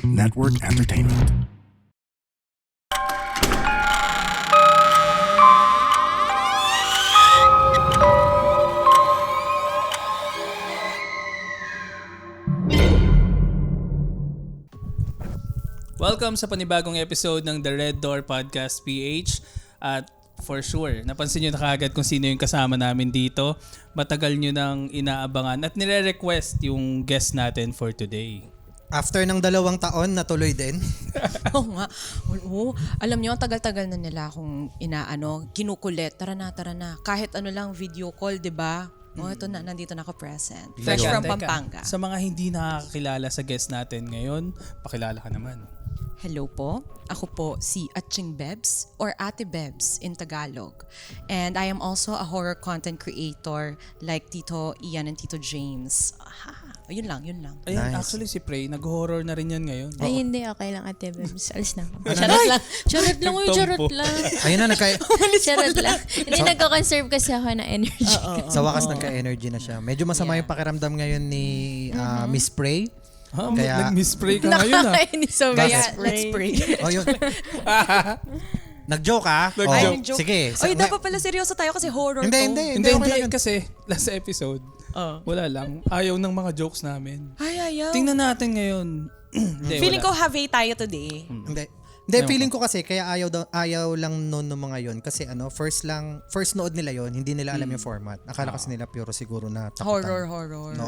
Network Entertainment. Welcome sa panibagong episode ng The Red Door Podcast PH. At for sure, napansin nyo na kaagad kung sino yung kasama namin dito. Matagal nyo nang inaabangan at nire-request yung guest natin for today. After ng 2 taon, natuloy din. Oo nga. Oo. Alam niyo, ang tagal-tagal na nila akong kinukulit. Tara na. Kahit ano lang, video call, di ba? Ito na, nandito na ako present. Fresh from Pampanga. Sa mga hindi nakakilala sa guest natin ngayon, pakilala ka naman. Hello po. Ako po si Atching Bebs or Ate Bebs in Tagalog. And I am also a horror content creator like Tito Ian and Tito James. Yun lang. Ayun, Nice. actually si Prey, nag-horror na rin yan ngayon. Ay, hindi. Okay lang, Ate Bebs. Alis na ako. Charot lang. Charot lang. Ayun na, Charot lang. Hindi, nagko-conserve kasi ako ng energy. sa wakas nagka-energy na siya. Medyo masama yung pakiramdam ngayon ni Miss Prey. Kaya nag-misspray ka ngayon Nakakainis so Kaya, let's pray. Oh, yun. Nag-joke ha? Nag-joke. Sige. Oy, dapat pala seryoso tayo kasi horror to. Hindi. Hindi, Okay lang yun. kasi last episode, wala lang. Ayaw ng mga jokes namin. Ay, ayaw. Tingnan natin ngayon. Hindi, Feeling wala. ko have tayo today. Hindi, feeling ko kasi kaya ayaw lang noon ng mga yon kasi first nood nila yon, hindi nila alam yung format. Akala kasi nila pure siguro na takutan. Horror. No.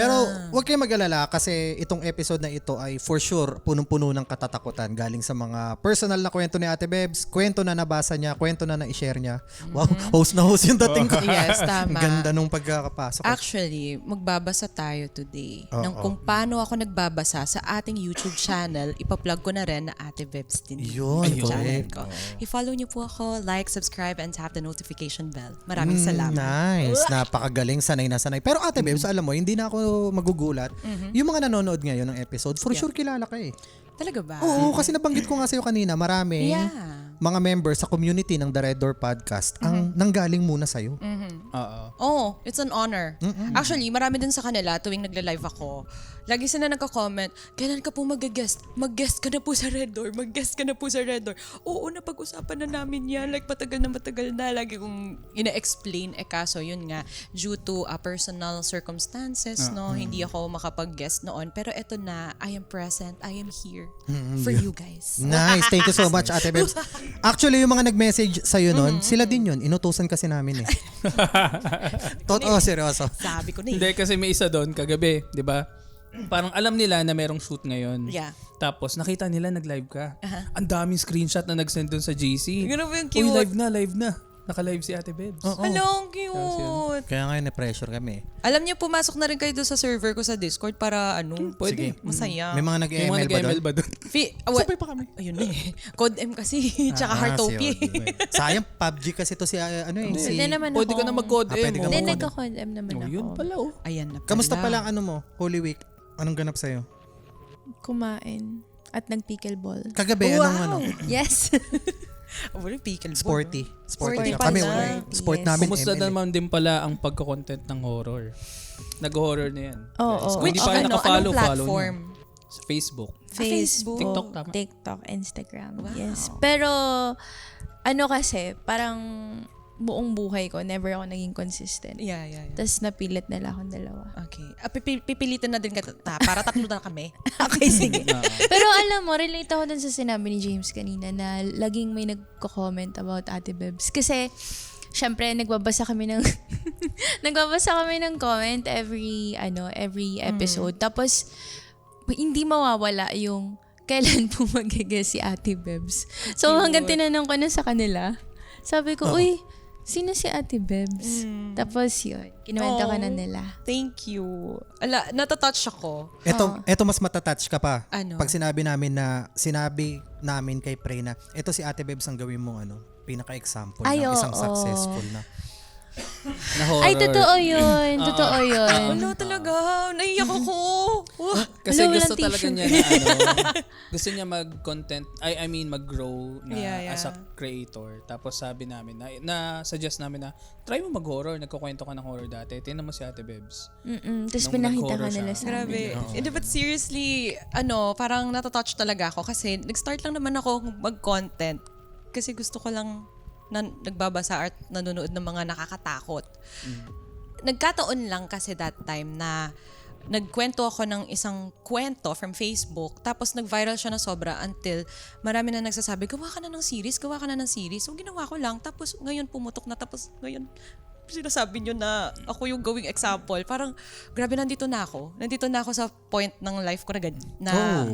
Pero huwag kayong mag-alala kasi itong episode na ito ay for sure punong-puno ng katatakutan galing sa mga personal na kwento ni Ate Bebs, kwento na nabasa niya, kwento na na-share niya. Wow, host na host yung dating ko. Yes, tama. Ganda nung pagkakapasok. Actually, magbabasa tayo today ng kung paano ako nagbabasa sa ating YouTube channel. Ipa-plug ko na rin na Ate Bebs din. Yun, Channel correct. ko. I-follow niyo po ako, like, subscribe, and tap the notification bell. Maraming salamat. Nice. Napakagaling. Sanay na sanay. Pero Ate Bebs, alam mo, hindi na ako magugulat. Yung mga nanonood ngayon ng episode, for sure kilala ka eh. Talaga ba? Oo, kasi nabanggit ko nga sa'yo kanina, marami mga members sa community ng The Red Door Podcast ang nanggaling muna sa'yo. Oh, it's an honor. Actually, marami din sa kanila tuwing nagla-live ako. Lagi sila nagko-comment, kailan ka po mag-guest? Mag-guest ka na po sa Red Door. Mag-guest ka na po sa Red Door. Oo, napag-usapan na namin yan. Like, matagal na. Lagi kong ina-explain. Kaso, yun nga, due to personal circumstances, hindi ako makapag-guest noon. Pero eto na, I am present. I am here for you guys. Nice. Thank you so much, Ate Bebs. Actually, yung mga nag-message sa'yo nun, sila din yun. Inutusan kasi namin eh. Totoo, seryoso. Sabi ko na eh. Hindi, kasi may isa doon kagabi, di ba? Parang alam nila na merong shoot ngayon. Yeah. Tapos nakita nila nag-live ka. Ang daming screenshot na nag-send doon sa GC. Ganun ba yung Uy, cute? live na. Naka-live si Ate Bebs. Hello, ang cute. Kaya ngayon na-pressure kami. Alam niyo, pumasok na rin kayo doon sa server ko sa Discord para Pwede. masaya. May mga May mga nag-ML ba nag-ML doon? ba doon? Sabay pa kami. Ayun eh. Code M kasi, tsaka Heartopia. Sayang, PUBG kasi to si si... Hindi naman ako. Pwede ka na mag-code pwede ka Hindi, mag-code. nagko-condemn naman Oh, ako. yun pala Ayan na pala. Kamusta pala ang mo? Holy Week? Anong ganap sa'yo? Kumain. At nag-pickleball. Kagabi, anong Yes. Walang pickleball. Sporty. Sporty na kami. pala. Sport Yes. namin. Kumusta ML. naman din pala ang pagko-content ng horror? Nag-horror na yan. Oo. Kung hindi pa naka-follow, anong follow platform? na. Sa Facebook. Facebook, TikTok, tama? TikTok, Instagram. Yes. Pero, kasi, parang buong buhay ko, never ako naging consistent. Yeah. Tapos napilit nila akong dalawa. Okay. Pipilitan na din kita para tatlo na kami. Okay, sige. Pero alam mo, relate ako dun sa sinabi ni James kanina na laging may nagko-comment about Ate Bebs. Kasi, syempre, nagbabasa kami ng comment every episode. Tapos, hindi mawawala yung kailan po mag-guest si Ate Bebs. So, hanggang tinanong ko na sa kanila, sabi ko, uy, sino si Ate Bebs? Tapos yun, kinuwento ka na nila. Thank you. Natatouch ako. Eto mas matatouch ka pa. Ano? Pag sinabi namin kay Prey na, eto si Ate Bebs ang gawin mo pinaka-example Ay, ng isang oo. successful na. Na horror. Ay, totoo yun. Totoo yun. Ano talaga? Naiyak ako. Kasi Hello, gusto walang talaga tissue. niya na gusto niya mag-content, I mean mag-grow na Yeah. as a creator. Tapos sabi namin, suggest namin na, try mo mag-horror, nagkukwento ka ng horror dati. Tingnan mo si Ate Bebs. Tapos Nung pinakita nag-horror ka nila siya. sa amin. Grabe. Hindi, but seriously, parang natatouch talaga ako kasi nag-start lang naman ako mag-content kasi gusto ko lang na nagbabasa at nanonood ng mga nakakatakot. Nagkataon lang kasi that time na nagkwento ako ng isang kwento from Facebook tapos nag-viral siya na sobra until marami na nagsasabi, gawa ka na ng series. So ginawa ko lang tapos ngayon pumutok na tapos ngayon sinasabi nyo na ako yung going example. Parang grabe nandito na ako. Nandito na ako sa point ng life ko na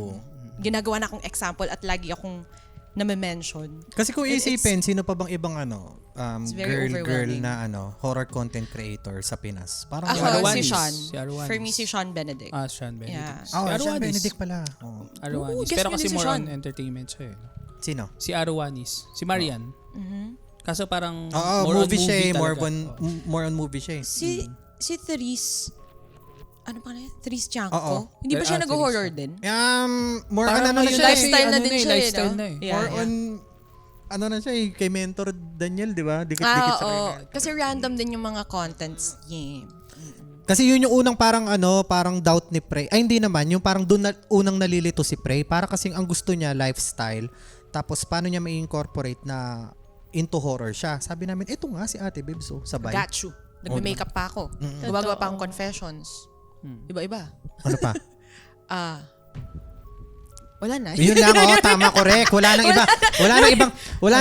ginagawa na akong example at lagi akong name-mention. Kasi kung isipin, sino pa bang ibang It's very girl overwhelming. na horror content creator sa Pinas? Parang Ako, Arwanis. si Sean. Si Arwanis. For me, si Sean Benedict. Sean Benedict. Yeah. Si Sean Arwanis. Benedict pala. Oh. Arwanis. guess Pero mo kasi din si more Sean. on entertainment siya eh. Sino? Si Arwanis. Si Marian. Kaso parang Oo, more movie on siya eh. talaga. More on movie siya eh. Si Therese, ano pa na yun? Therese Chanko? Oo. Hindi ba siya Therese. nag-horror din? More Parang on ano na ngayon siya eh. lifestyle na din siya eh, lifestyle no? na eh. Yeah, More yeah. on ano na siya eh, kay Mentor Daniel, di ba? Dikit-dikit sa Oo. kanya. Kasi random din yung mga contents niya. Kasi yun yung unang parang doubt ni Prey. Ay hindi naman, yung parang doon unang nalilito si Prey. Para kasing ang gusto niya lifestyle. Tapos paano niya mai-incorporate na into horror siya. Sabi namin, eto nga si Ate Bebs, sabay. Got you. Nagme-makeup pa ako. Gumagawa pa akong confessions. Iba-iba. Ano pa? Wala na. Yun lang, tama, correct. Wala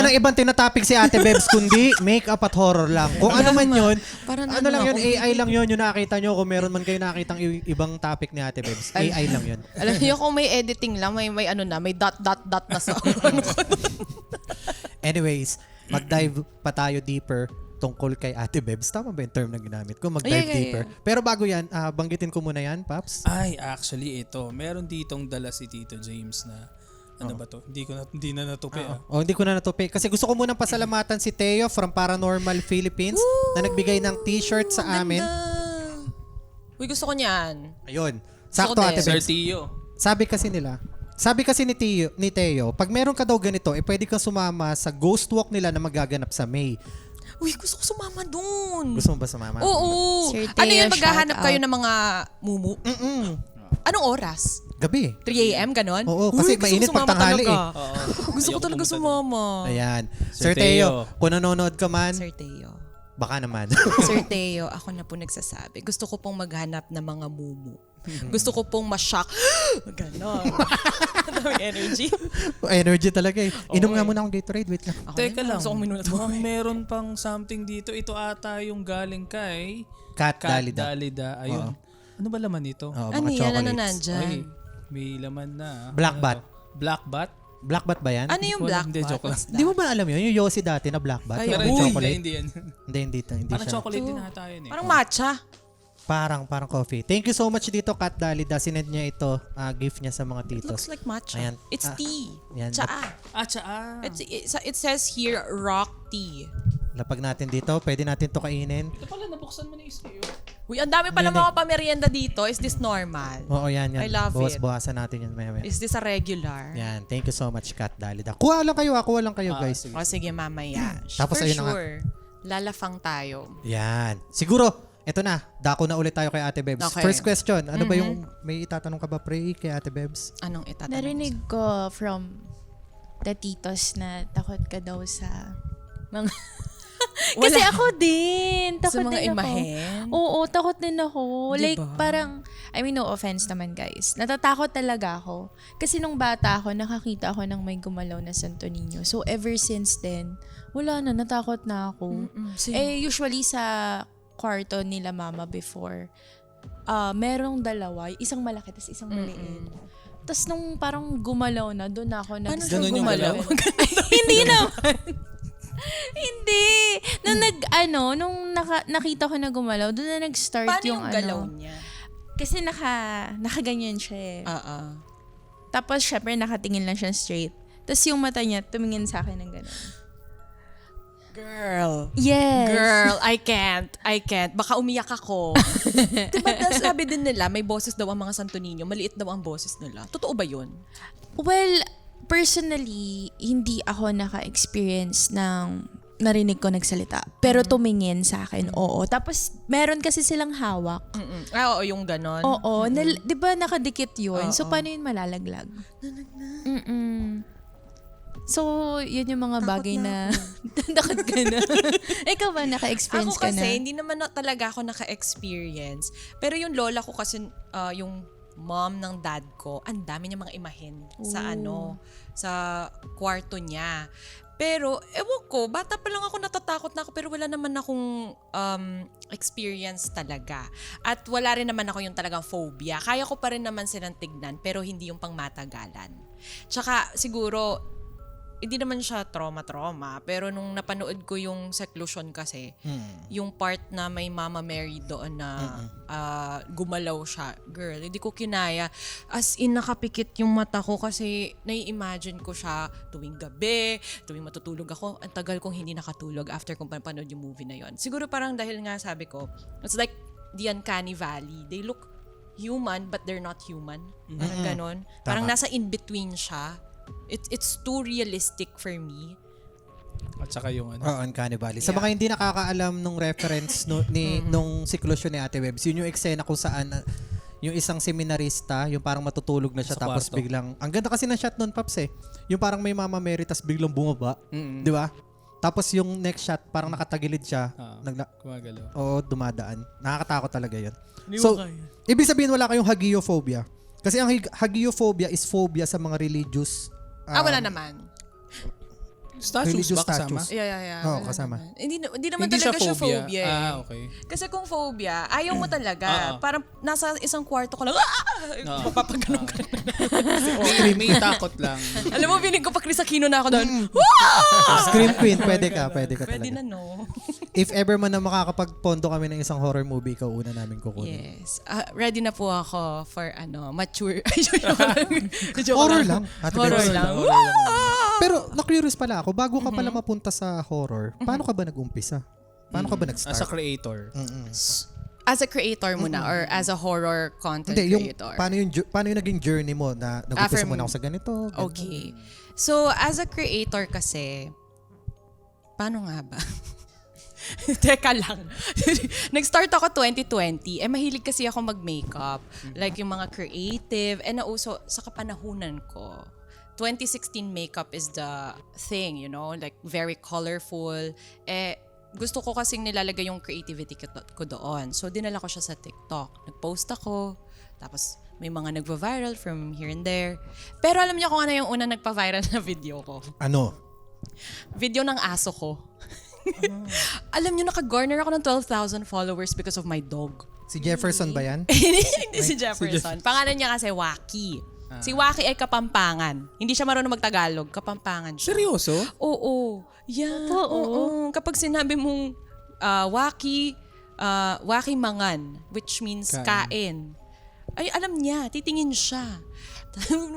nang ibang tinatopic si Ate Bebs kundi makeup at horror lang. Kung ano man yun, Parang ano lang yun, ako. AI lang yun, yung nakita nyo. Kung meron man kayo nakitang ibang topic ni Ate Bebs, AI lang yun. Alam niyo kung may editing lang, may dot na sa Anyways, mag-dive pa tayo deeper tungkol kay Ate Bebs. Tama ba yung term na ginamit ko? Mag-dive Yeah. deeper. Pero bago yan, banggitin ko muna yan, Paps. Ay, actually ito. Meron ditong dala si Tito James na ano ba to? Hindi na natupi ah. Hindi ko na natupi. Kasi gusto ko munang pasalamatan si Teo from Paranormal Philippines na nagbigay ng t-shirt sa amin. Uy, gusto ko niyan. Ayun. Gusto Sakto, ko Ate din. Sir Bebs. Tio. Sabi kasi ni Teo, pag meron ka daw ganito, pwede kang sumama sa ghost walk nila na magaganap sa May. Uy, gusto ko sumama dun. Gusto mo ba sumama? Oo. Sir Ano Teo, yun, maghahanap shout kayo out. ng mga mumu? Anong oras? Gabi. 3 a.m. ganon? Oo, kasi Uy, gusto ko mainit sumama pag tanghali talaga. Oo. Gusto ko Ayoko talaga pumunta sumama. Ayan. Sir Sir Teo, Teo. kung nanonood ka man, Sir Teo. baka naman. Sir Teo, ako na po nagsasabi. Gusto ko pong maghanap ng mga mumu. Gusto ko pong ma-shock. Ganon. Daming energy. Energy talaga eh. Inom nga muna akong Gatorade. Wait lang. Ako Teka na, lang. Gusto kong minulat. Mukhang meron pang something dito. Ito ata yung galing kay Kat Kat Dalida. Dalida. Ayun. Ano ba laman nito? Oo, Ano mga yan? Ano chocolates. nandyan? Ay, may laman na. Black Ano Bat. to? Black Bat? Black Bat ba yan? Ano yung Hindi ko alam. black Hindi, bat? joke lang. What's Di mo that? ba alam yun? Yung Yossi dati na Black Bat? Ay, Yung Pero uy, chocolate? hindi yan. Hindi Parang siya. chocolate din ata yun eh. Parang matcha. Parang coffee. Thank you so much dito, Kat Dalida. Sinend niya ito. Gift niya sa mga It looks titos. like matcha. Ayan. It's tea. Ayan. Tsaa. Tsaa. It says here, rock tea. Lapag natin dito. Pwede natin to kainin. Ito pala, nabuksan mo na isa yun. Uy, ang dami pala mga pamerienda dito. Is this normal? Oo, yan. I love it. Bawas-bawasan natin yan. Maya. Is this a regular? Yan. Thank you so much, Kat Dalida. Kuha lang kayo. Kuha lang kayo, guys. sige. O sige, mamaya. Tapos For ayun na nga. sure. Lalafang tayo. Yan. Siguro, eto na. Dako na ulit tayo kay Ate Bebs. Okay. First question. Ano ba yung may itatanong ka ba, Pray, kay Ate Bebs? Anong itatanong? Narinig ko from the titos na takot ka daw sa mga... Kasi ako din. Takot Sa mga din ako. imahen? Oo, takot din ako. Diba? Like, parang, I mean, no offense naman, guys. Natatakot talaga ako. Kasi nung bata ako, nakakita ako ng may gumalaw na Santo Niño. So, ever since then, wala na, natakot na ako. Same. Usually sa kwarto nila mama before, merong dalawa, isang malaki, tapos isang maliit. Tapos nung parang gumalaw na, doon ako Paano nag- siya Ganun yung gumalaw? Hindi naman. Hindi. Nung nakita ko na gumalaw, doon na nag-start Paano yung yung galaw ano. niya? Kasi nakaganyan siya eh. Tapos syempre nakatingin lang siya straight. Tapos yung mata niya tumingin sa akin ng gano'n. Girl. Yes. Girl, I can't. Baka umiyak ako. Diba sabi din nila, may boses daw ang mga Santo Niño, maliit daw ang boses nila. Totoo ba yun? Well, personally, hindi ako naka-experience ng narinig ko nagsalita. Pero tumingin sa akin, oo. Tapos, meron kasi silang hawak. Oo, yung ganon. Oo. Di ba nakadikit yun? So, paano yun malalaglag? So, yun yung mga bagay na takot ka na. Ikaw ba naka-experience Ako ka na? kasi, hindi naman talaga ako naka-experience. Pero yung lola ko kasi, yung mom ng dad ko, ang dami niya mga imahen sa kwarto niya. Pero, ewan ko, bata pa lang ako natatakot na ako pero wala naman akong experience talaga. At wala rin naman ako yung talagang phobia. Kaya ko pa rin naman silang tignan pero hindi yung pangmatagalan. Tsaka siguro, hindi naman siya trauma-trauma. Pero nung napanood ko yung seclusion kasi, yung part na may Mama Mary doon na gumalaw siya. Girl, hindi ko kinaya. As in, nakapikit yung mata ko kasi nai-imagine ko siya tuwing gabi, tuwing matutulog ako. Ang tagal kong hindi nakatulog after kong panood yung movie na yon. Siguro parang dahil nga sabi ko, it's like the uncanny valley. They look human but they're not human. Parang ganon. Parang nasa in-between siya. It's too realistic for me. At saka yung ano. Uncanny Valley. Sa mga hindi nakakaalam nung reference nung siklusyon ni Ate Webs, yun yung eksena kung saan yung isang seminarista, yung parang matutulog na siya Sa tapos kwarto. biglang, ang ganda kasi ng shot nun, Paps yung parang may Mama Mary tapos biglang bumaba. Di ba? Tapos yung next shot, parang nakatagilid siya. Gumagalaw. Oo, dumadaan. Nakakatakot talaga yun. So, ibig sabihin wala kayong hagiophobia. Kasi ang hagiophobia is phobia sa mga religious. Wala naman. Statues Religious ba kasama? statues. Yeah. Oo, Wala kasama. naman. Hindi naman Hindi talaga siya phobia. Okay. Kasi kung phobia, ayaw mo talaga. Parang nasa isang kwarto ko lang, mapapaganon ka. May takot lang. Alam mo, pinig ko pa Chris Aquino na ako doon. Scream Queen, pwede ka Pwede talaga. na, no? If ever man na makakapagpondo kami ng isang horror movie, ikaw una namin kukunin. Yes. Ready na po ako for mature. Horror lang. Ate Horror Bebs. lang. Pero na-curious pala ako, bago ka pala mapunta sa horror, paano ka ba nag-umpisa? Paano ka ba As a nag-start? creator. As a creator muna or as a horror content Hindi, yung creator? paano yung naging journey mo na nag-umpisa muna ako sa ganito? ganito? Okay. So, as a creator kasi, paano nga ba? Teka lang. Nag-start ako 2020. Mahilig kasi ako mag-makeup. Like yung mga creative. Nauso sa kapanahunan ko. 2016 makeup is the thing, you know? Like very colorful. Gusto ko kasing nilalagay yung creativity ko doon. So, dinala ko siya sa TikTok. Nag-post ako. Tapos, may mga nagva-viral from here and there. Pero alam niyo kung ano yung una nagpa-viral na video ko? Ano? Video ng aso ko. Alam niyo, naka-garner ako ng 12,000 followers because of my dog. Si Jefferson ba yan? Hindi si Jefferson. Pangalan niya kasi Waki. Si Waki ay Kapampangan. Hindi siya marunong magtagalog. Kapampangan siya. Seryoso? Oo. Yeah. Oo. Kapag sinabi mong Waki Mangan, which means kain. Ay, alam niya. Titingin siya.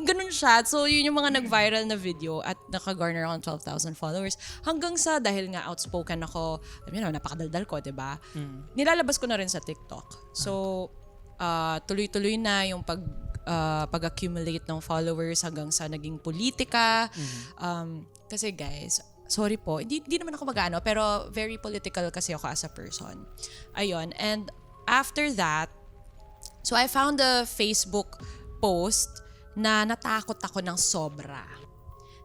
Ganun siya. So, yun yung mga nag-viral na video at naka-garner ako ng 12,000 followers. Hanggang sa, dahil nga outspoken ako, napakadaldal ko, diba? Nilalabas ko na rin sa TikTok. So, tuloy-tuloy na yung pag-accumulate ng followers hanggang sa naging politika. Kasi guys, sorry po, hindi naman ako mag-ano, pero very political kasi ako as a person. Ayun. And after that, so I found a Facebook post na natakot ako ng sobra.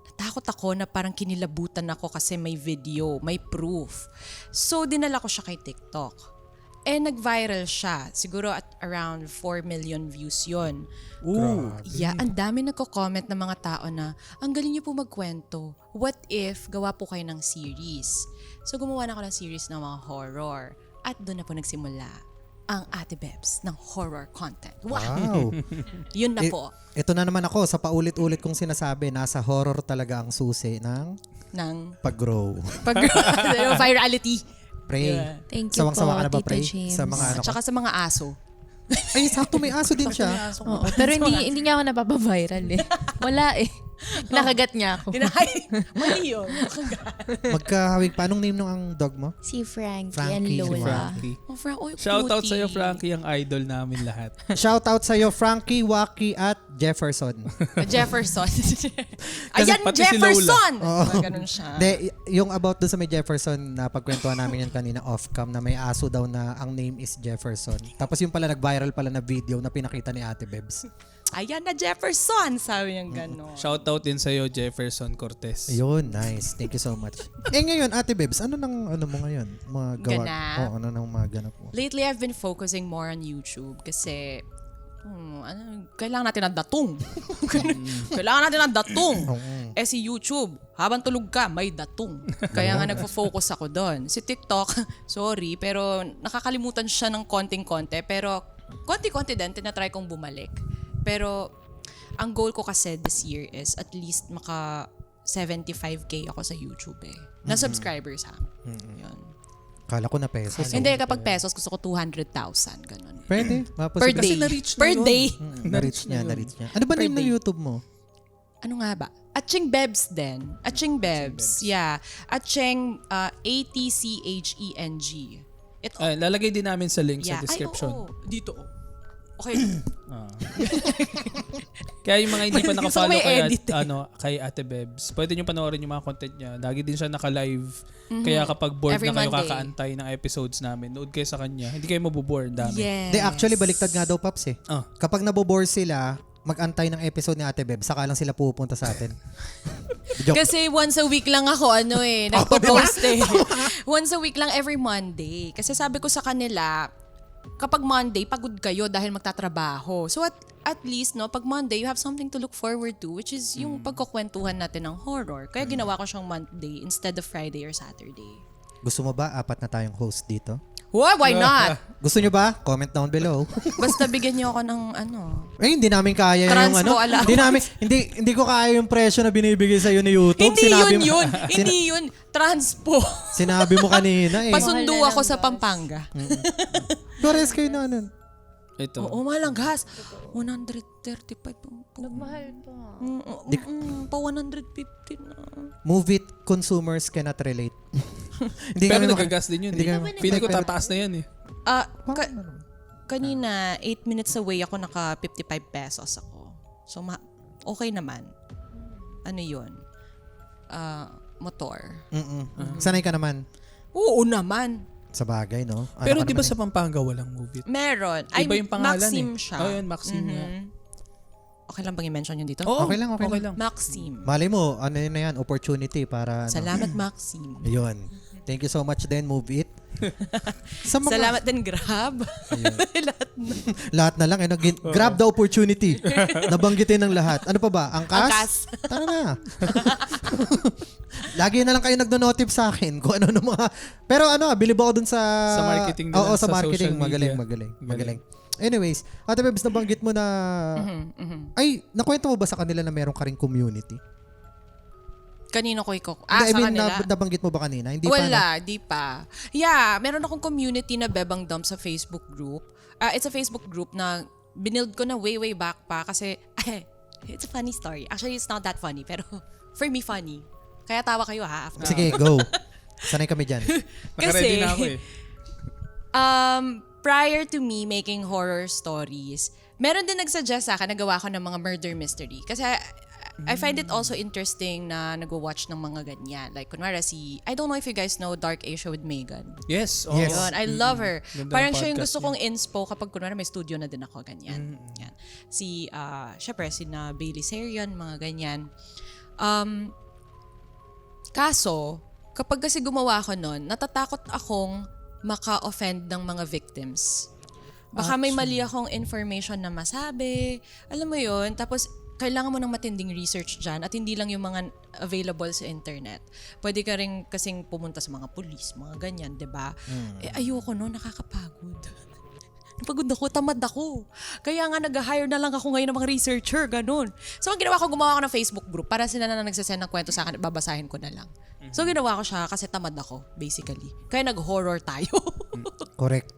Natakot ako na parang kinilabutan ako kasi may video, may proof. So, dinala ko siya kay TikTok. Nag-viral siya. Siguro at around 4 million views yon. Ooh. Yeah, ang dami nagko-comment ng mga tao na, ang galing niyo po magkwento. What if gawa po kayo ng series? So, gumawa na ako ng series ng mga horror. At doon na po nagsimula ang Ate Bebs ng horror content. Wow. Yun na po. Ito na naman ako, sa paulit-ulit kong sinasabi, nasa horror talaga ang susi ng Ng pag-grow. virality. Pray. Yeah. Thank you Sawang-sawa po, ka na ba, Tita Pray? James. Sa mga ano At saka sa mga aso. Ay, sakto may aso din siya. Oo, pero hindi niya ako napapaviral eh. Wala eh. Nakagat niya ako. Mali yun. Magkahawig pa. Anong name nung ang dog mo? Si Frankie, Frankie, and si Lola. Frankie. Oh, oy, Shoutout cutie. sa'yo, Frankie, ang idol namin lahat. Shoutout sa'yo, Frankie, Waki, at Jefferson. Jefferson. Ayan, pati si Jefferson! Oo. Ganun siya. De, yung about doon sa may Jefferson na pagkwentuhan namin yan kanina off-cam na may aso daw na ang name is Jefferson. Tapos yung pala nag-viral pala na video na pinakita ni Ate Bebs. Ayan na Jefferson! Sabi niyang gano'n. Shoutout din sa'yo, Jefferson Cortez. Ayun, nice. Thank you so much. Ngayon, Ate Bebs, ano mo ngayon? Mga gawa? Ganap? Oo, ano nang mga ganap mo? Lately, I've been focusing more on YouTube kasi kailangan natin ng datong. Kailangan natin ng datong. Si YouTube, habang tulog ka, may datong. Kaya nga nagfo-focus ako doon. Si TikTok, sorry, pero nakakalimutan siya ng konting-konti. Pero konti-konti din, tinatry kong bumalik. Pero ang goal ko kasi this year is at least maka 75k ako sa YouTube na subscribers ha. Yun. Kala ko na pesos. Hindi, kapag pesos, gusto ko 200,000. Ganun. Pwede. Per day. na-reach na Per yun. day. Na-reach niya. Ano ba Per name ng day. YouTube mo? Ano nga ba? Atching Bebs din. Atching Bebs. Yeah. Atching ATCHENG. Lalagay din namin sa link sa Yeah. description. Ay, oo. Dito. Okay. Kaya yung mga hindi pa Gusto ko nakafollow may edit kay Ate Bebs, pwede nyo panoorin yung mga content niya. Lagi din siya naka-live. Kaya kapag bored Every na kayo Monday. kakaantay ng episodes namin, nood kayo sa kanya. Hindi kayo mabubore. Dami. Yes. De, actually, baliktad nga daw, Paps eh. Ah. Kapag nabobore sila, mag-antay ng episode ni Ate Beb, saka lang sila pupunta sa atin. Joke. Kasi once a week lang ako, nagpo-post Once a week lang every Monday. Kasi sabi ko sa kanila, kapag Monday, pagod kayo dahil magtatrabaho. So at least, no, pag Monday, you have something to look forward to, which is yung pagkukwentuhan natin ng horror. Kaya ginawa ko siyang Monday instead of Friday or Saturday. Gusto mo ba 4 na tayong host dito? Why not? Gusto nyo ba? Comment down below. Basta bigyan niyo ako ng Hindi namin kaya yung Transpo allowance. hindi ko kaya yung presyo na binibigay sa ni YouTube. Hindi yun. Transpo. Sinabi mo kanina eh. Pasundo Mahal na ako lang sa gas. Pampanga. Pares kayo na ano. Ito. Oo, malang gas. 135. Nagmahal pa. Pa 150 na. Movie consumers cannot relate. Hindi Pero kami nagagas din yun hindi eh. kami- Feeling ko tataas na yan eh. Kanina, 8 minutes away ako, naka 55 pesos ako. So, okay naman. Ano yun? Motor. Sanay ka naman Oo naman. sa bagay, no? Ano Pero ka di ba naman sa Pampanga walang movie? Meron. Iba yung pangalan Maxim eh. siya. Oh, yun, Maxim nga. Okay lang bang i-mention yun dito? Oo, Okay lang, okay lang. Maxim. Malay mo, ano yun na yan, opportunity para ano. Salamat, Maxim. Ayun. Thank you so much din, Move It. Sa mga, Salamat din, Grab. Lahat na. lahat na lang, grab the opportunity. Nabanggitin ng lahat. Ano pa ba? Angkas? Angkas. Tara na. Lagi na lang kayo nagno-notif sa akin kung ano mga... Pero bilib ako dun sa... Sa marketing nila, Oo, sa sa marketing. social media. Magaling. Anyways, Ate Bebs, nabanggit mo na... Ay, nakwento mo ba sa kanila na meron ka ring community? Kanino ko ikaw? I Sa mean, kanila? nabanggit mo ba kanina? Hindi pa, Wala, di pa. Yeah, meron akong community na Bebang Dump sa Facebook group. It's a Facebook group na binild ko na way back pa kasi it's a funny story. Actually, it's not that funny, pero for me, funny. Kaya tawa kayo ha after. Sige, go. Sanay kami dyan. Nakaready na ako eh. Prior to me making horror stories, meron din nagsuggest sa akin na gawa ko ng mga murder mystery. Kasi I find it also interesting na nag-watch ng mga ganyan. Like, kunwari I don't know if you guys know Dark Asia with Megan. Yes. Yes. Yun, I love her. Ganda Parang ng siya yung podcast gusto kong inspo kapag kunwari may studio na din ako, ganyan. Yan. Syempre, na Bailey Sarian, mga ganyan. Kaso, kapag kasi gumawa ko nun, natatakot akong maka-offend ng mga victims. Baka may mali akong information na masabi. Alam mo yun? Tapos, kailangan mo ng matinding research dyan at hindi lang yung mga available sa internet. Pwede ka rin kasing pumunta sa mga police, mga ganyan, di ba? Ayoko no, nakakapagod. Napagod ako, tamad ako. Kaya nga nag-hire na lang ako ngayon ng mga researcher, ganun. So, ang ginawa ko, gumawa ako ng Facebook group para sila na nagsasend ng kwento sa akin at babasahin ko na lang. So, ginawa ko siya kasi tamad ako, basically. Kaya nag-horror tayo. Correct.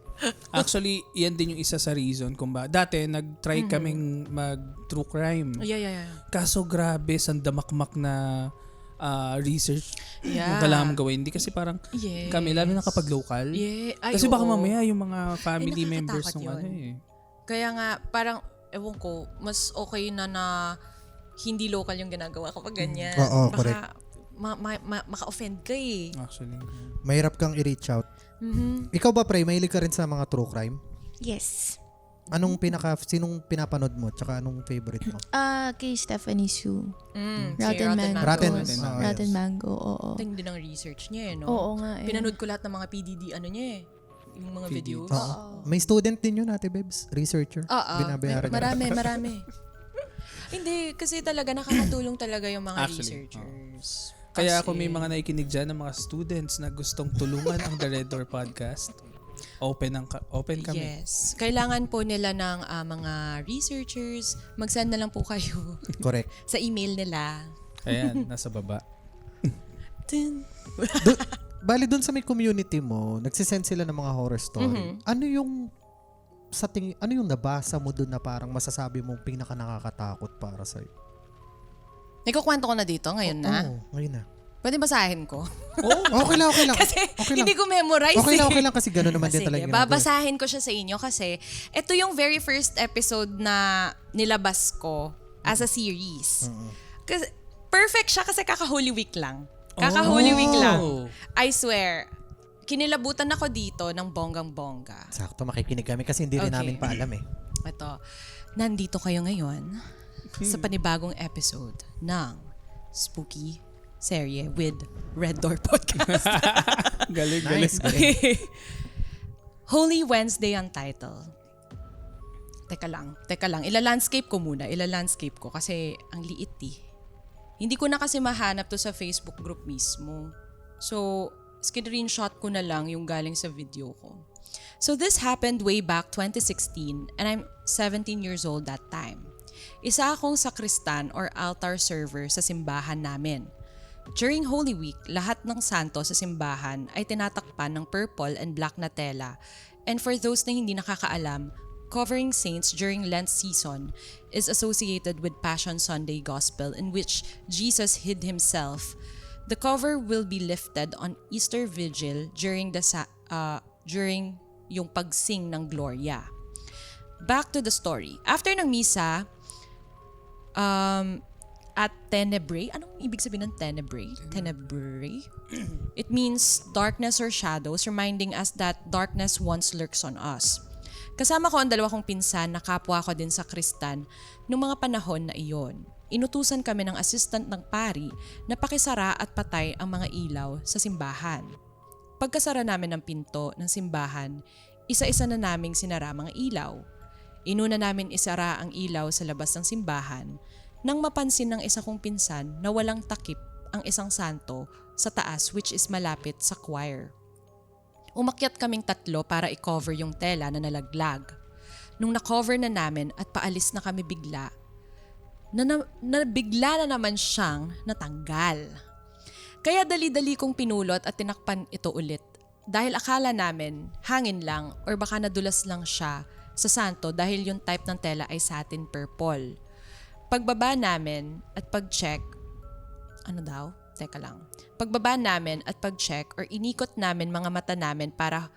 Actually, yan din yung isa sa reason kung ba. Dati, nag-try kaming mag-true crime. Yeah. Kaso grabe, sandamakmak na research yung Yeah. kailangan gawin. Hindi kasi parang Yes. kami, lalo na kapag local. Yeah. Ay, Kasi baka oo. mamaya yung mga family members nakakatakot ng yun. ano Kaya nga, parang, ewan ko, mas okay na hindi local yung ginagawa kapag ganyan. Oo, Baka correct. maka-offend ka eh. Actually. Mahirap kang i-reach out. Ikaw ba, Pre, mahilig ka rin sa mga true crime? Yes. Sinong pinapanood mo? Tsaka anong favorite mo? Kay Stephanie Sue. Si Rotten Mango. Rotten- Rotten yes. Mango, oo. Tingin din ang research niya eh, no? Oo nga eh. Pinanood ko lahat ng mga PDD niya eh. Yung mga videos. Oo. May student din yun, Ate Bebs. Researcher. Oo. Binabayaran niya. Marami. Hindi, kasi talaga nakakatulong talaga yung mga Actually, researchers. Kaya Kasi- kung may mga nakikinig dyan ng mga students na gustong tulungan ang The Red Door Podcast, open kami. Yes. Kailangan po nila ng mga researchers. Mag-send na lang po kayo Correct. sa email nila. Ayan, nasa baba. Dun. Bali doon sa may community mo, nagsisend sila ng mga horror story. Ano yung ano yung nabasa mo doon na parang masasabi mong pinaka nakakatakot para sa'yo? Nagkukwento ko na dito ngayon na. Oo, ngayon na. Pwede basahin ko? Okay lang. Kasi Okay lang. hindi ko memorize Okay lang kasi gano'n naman din Sige, talaga. ginagawa. babasahin ko siya sa inyo kasi ito yung very first episode na nilabas ko as a series. Kasi perfect siya kasi kaka-Holy Week lang. Kaka-Holy Week lang. I swear. Kinilabutan ako dito ng bonggang-bongga. Sakto, makikinig kami kasi hindi rin Okay. namin paalam eh. Ito, nandito kayo ngayon sa panibagong episode ng Spooky Serye with Red Door Podcast. Galing. Okay. Holy Wednesday ang title. Teka lang. Ila-landscape ko muna. Ila-landscape ko kasi ang liit eh. Hindi ko na kasi mahanap to sa Facebook group mismo. So, screenshot ko na lang yung galing sa video ko. So, this happened way back 2016 and I'm 17 years old that time. Isa akong sakristan or altar server sa simbahan namin. During Holy Week, lahat ng santo sa simbahan ay tinatakpan ng purple and black na tela. And for those na hindi nakakaalam, covering saints during Lent season is associated with Passion Sunday Gospel in which Jesus hid himself. The cover will be lifted on Easter Vigil during during yung pagsing ng Gloria. Back to the story. After ng misa, at Tenebrae. Anong ibig sabihin ng Tenebrae? Tenebrae? It means darkness or shadows, reminding us that darkness once lurks on us. Kasama ko ang dalawa kong pinsan na kapwa ko din sa Kristan noong mga panahon na iyon. Inutusan kami ng assistant ng pari na pakisara at patay ang mga ilaw sa simbahan. Pagkasara namin ng pinto ng simbahan, isa-isa na naming sinara mga ilaw. Inuna namin isara ang ilaw sa labas ng simbahan nang mapansin ng isa kong pinsan na walang takip ang isang santo sa taas which is malapit sa choir. Umakyat kaming tatlo para i-cover yung tela na nalaglag. Nung na-cover na namin at paalis na kami bigla, bigla na naman siyang natanggal. Kaya dali-dali kong pinulot at tinakpan ito ulit dahil akala namin hangin lang or baka nadulas lang siya sa santo dahil yung type ng tela ay satin purple. Pagbaba namin at pag-check, Pagbaba namin at pag-check or inikot namin mga mata namin para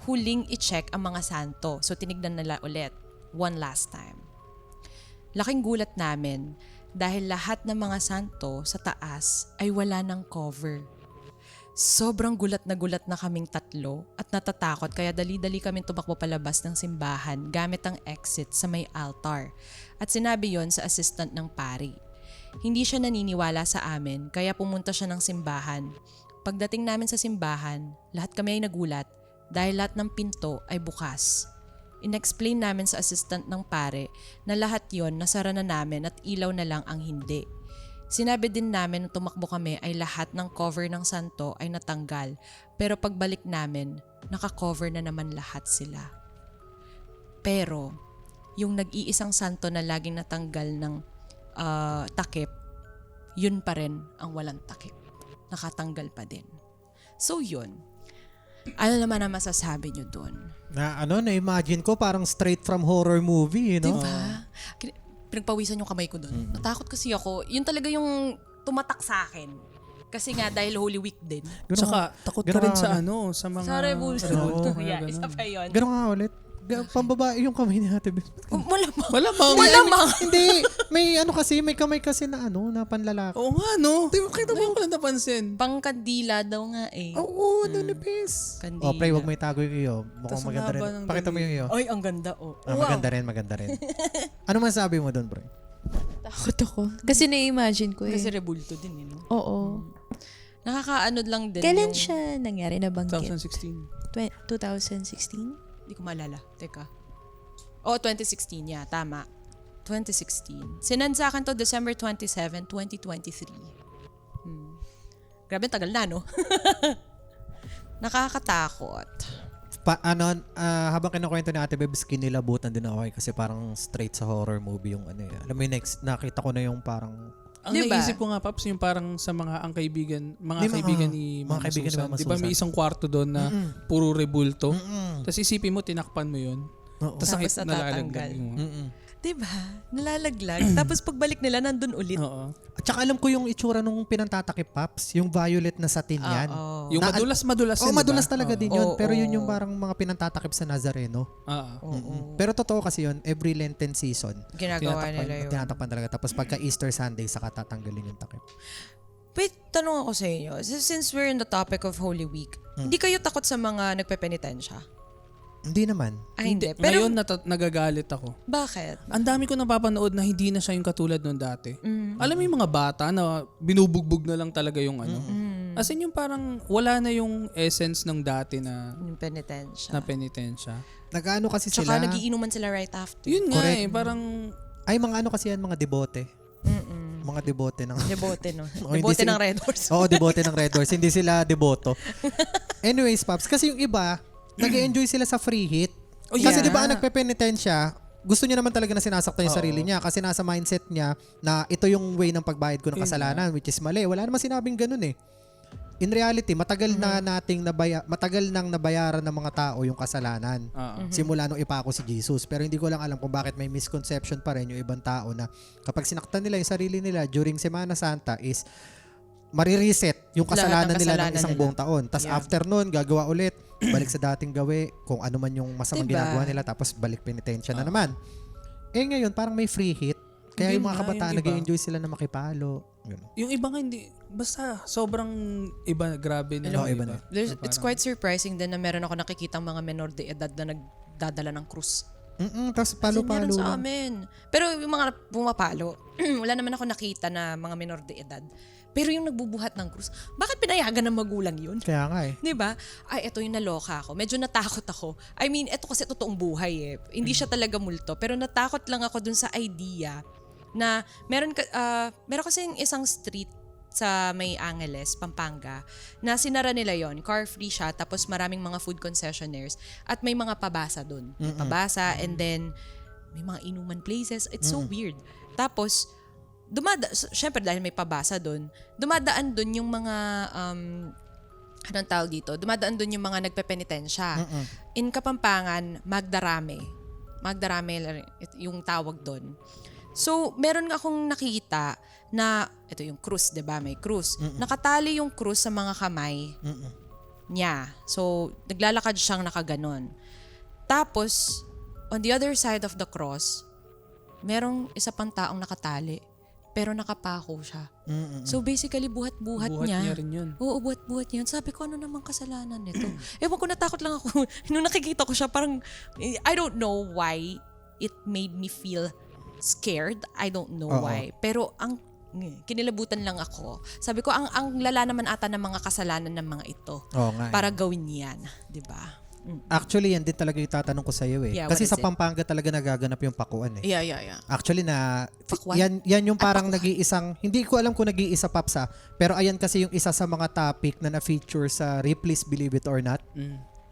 huling i-check ang mga santo. So tinignan nila ulit, one last time. Laking gulat namin dahil lahat ng mga santo sa taas ay wala ng cover. Sobrang gulat na kaming tatlo at natatakot kaya dali-dali kaming tumakbo palabas ng simbahan gamit ang exit sa may altar. At sinabi yon sa assistant ng pari. Hindi siya naniniwala sa amin kaya pumunta siya ng simbahan. Pagdating namin sa simbahan, lahat kami ay nagulat dahil lahat ng pinto ay bukas. In-explain namin sa assistant ng pare na lahat yon nasara na namin at ilaw na lang ang hindi. Sinabi din namin na tumakbo kami ay lahat ng cover ng santo ay natanggal pero pagbalik namin, naka-cover na naman lahat sila. Pero, yung nag-iisang santo na laging natanggal ng takip, yun pa rin ang walang takip. Nakatanggal pa din. So yun. Ano naman ang masasabi nyo dun? Na-imagine ko parang straight from horror movie, you know? Diba? Pinagpawisan yung kamay ko dun. Natakot kasi ako. Yun talaga yung tumatak sa akin. Kasi nga dahil Holy Week din. Saka takot ka rin sa sa mga... Sa Rebulto. Rebulto, Yeah, ganun. isa pa yun. Ganun nga ulit. Pambabae yung kamay ni Ate Bebs. Malamang. Malamang. Hindi, may may kamay kasi na na panlalaki. Oo nga, no? Ngayon ko lang napansin. Pangkandila daw nga eh. Oo, nanipis. Kandila. Play, wag mo itago yung iyo. Mukhang Tas maganda ang haba rin. ng Pakita mo yung iyo. Ay, ang ganda oh. Wow. Maganda rin. Ano masabi mo doon, bro? Takot ako. Kasi na-imagine ko Kasi eh. Rebulto din, no? Oo. Nakakaano lang din Kailan yung... siya nangyari na banggit? 2016. 2016? Hindi ko maalala. Teka. 2016. Yeah, tama. 2016. Sinend sa akin to December 27, 2023. Grabe, tagal na, no? Nakakatakot. Habang kinukwento ni Ate Bebs, kinilabutan din ako kasi parang straight sa horror movie yung Alam mo yung next, nakita ko na yung parang... Ang Diba? naisip ko nga, Paps, yung parang sa mga kaibigan ni Mama Susan. Di ba may isang kwarto doon na puro rebulto? Tapos isipin mo, tinakpan mo yun. Oo. Tapos Tapos natatanggal. Diba? Nalalaglag. Tapos pagbalik nila, nandun ulit. Oo. At saka alam ko yung itsura nung pinantatakip Paps, yung violet na satin yan. Yung madulas-madulas Oo, yun, madulas diba? talaga din yun. Oo. Pero yun yung parang mga pinantatakip sa Nazareno. Pero totoo kasi yun, every Lenten season, Ginagawa nila yun. tinatakpan talaga. Tapos pagka Easter Sunday, saka tatanggalin yung takip. Wait, tanong ako sa inyo. Since we're in the topic of Holy Week, hindi kayo takot sa mga nagpepenitensya? Hindi naman. Ay, hindi. Pero, Ngayon nagagalit ako. bakit? Ang dami ko napapanood na hindi na siya yung katulad nung dati. Alam mo yung mga bata na binubugbog na lang talaga yung As in yung parang wala na yung essence ng dati na Yung penitensya. penitensya. Nag-ano kasi Tsaka sila. nagiinuman sila right after. Yun nga Correct. parang Ay, mga ano kasi yan, mga debote. Mga debote ng... Debote, no? Oh, hindi Debote sila- ng Red Horse. Oo, debote ng Red Horse. Hindi sila deboto. Anyways, Paps, kasi yung iba, nag-enjoy sila sa free hit. Oh, Kasi yeah. di ba ang nagpepenitensya, gusto niya naman talaga na sinasaktan yung sarili niya kasi nasa mindset niya na ito yung way ng pagbayad ko ng kasalanan, which is mali. Wala naman sinabing ganun eh. In reality, matagal nang nabayaran ng mga tao yung kasalanan. Simula nung ipako si Jesus. Pero hindi ko lang alam kung bakit may misconception pa rin yung ibang tao na kapag sinaktan nila yung sarili nila during Semana Santa is marireset yung kasalanan nila ng isang buong taon. Tapos after nun, gagawa ulit, balik sa dating gawi, kung ano man yung masamang Diba? ginagawa nila, tapos balik penitensya na naman. Eh ngayon, parang may free hit. Kaya Hindi yung mga nga, kabataan yung iba. nag-enjoy sila na makipalo. Ganun. yung iba nga hindi, basta sobrang iba, grabe na yung iba iba. na. It's quite surprising din na meron ako nakikita mga menor de edad na nagdadala ng krus. Tapos Kasi palo-palo meron sa lang. amin. Pero yung mga pumapalo, wala naman ako nakita na mga menor de edad. Pero yung nagbubuhat ng krus, bakit pinayagan ng magulang yun? Kaya nga eh. 'Di ba? Ay, ito yung naloka ako. Medyo natakot ako. I mean, ito kasi totoong buhay eh. Hindi siya talaga multo. Pero natakot lang ako dun sa idea na meron kasi isang street sa May Angeles, Pampanga, na sinara nila yon. Car free siya, tapos maraming mga food concessionaires at may mga pabasa dun. May pabasa and then may mga inuman places. It's so weird. Tapos, syempre dahil may pabasa dun, dumadaan dun yung mga anong tawag dito? Dumadaan dun yung mga nagpepenitensya. In Kapampangan, Magdarame yung tawag dun. So, meron akong nakita na, ito yung krus, diba? May krus. Nakatali yung krus sa mga kamay niya. So, naglalakad siyang nakaganon. Tapos, on the other side of the cross, merong isa pang taong nakatali. Pero nakapako siya. So basically, buhat-buhat Buhat niya. niya rin yun. Oo, buhat-buhat niya. Sabi ko, ano namang kasalanan nito? Ewan ko, natakot lang ako. Nung nakikita ko siya, parang, I don't know why it made me feel scared. I don't know why. Pero kinilabutan lang ako. Sabi ko, ang lala naman ata ng mga kasalanan ng mga ito. Oo nga. Para gawin yan. Diba? Actually, yan din talaga yung tatanong ko sa iyo eh. Yeah, Kasi what sa is it? Pampanga talaga nagaganap yung pakuan eh. Yeah. Actually Pakwan? yan yung parang nag-iisang, hindi ko alam kung nag-iisa Papsa, pero ayan kasi yung isa sa mga topic na na-feature sa Ripley's Believe It or Not.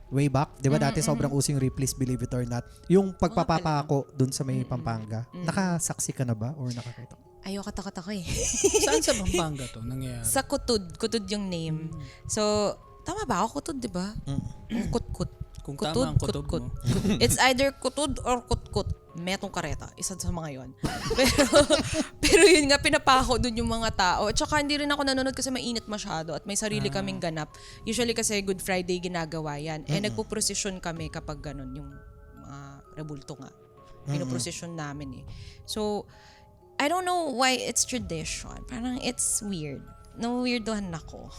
Way back, 'di ba? Dati sobrang using Ripley's Believe It or Not. Yung pagpapapako dun sa may Pampanga. Nakasaksi ka na ba or nakakita? Ayoko, takot ako eh. Saan sa Pampanga to nangyayari? Sa Kutud yung name. So, Tama ba ako? Kutud, di ba? Kutkut. Kung tama ang kutob mo. It's either kutud or kutkut. Metong kareta. Isa sa mga yon. pero yun nga, pinapako dun yung mga tao. At saka hindi rin ako nanonood kasi mainit masyado at may sarili kaming ganap. Usually kasi Good Friday ginagawa yan. Nagpo-procession kami kapag ganun yung mga rebulto nga. Pinoprocession namin eh. So, I don't know why it's tradition. Parang it's weird. Na-weirdohan ako.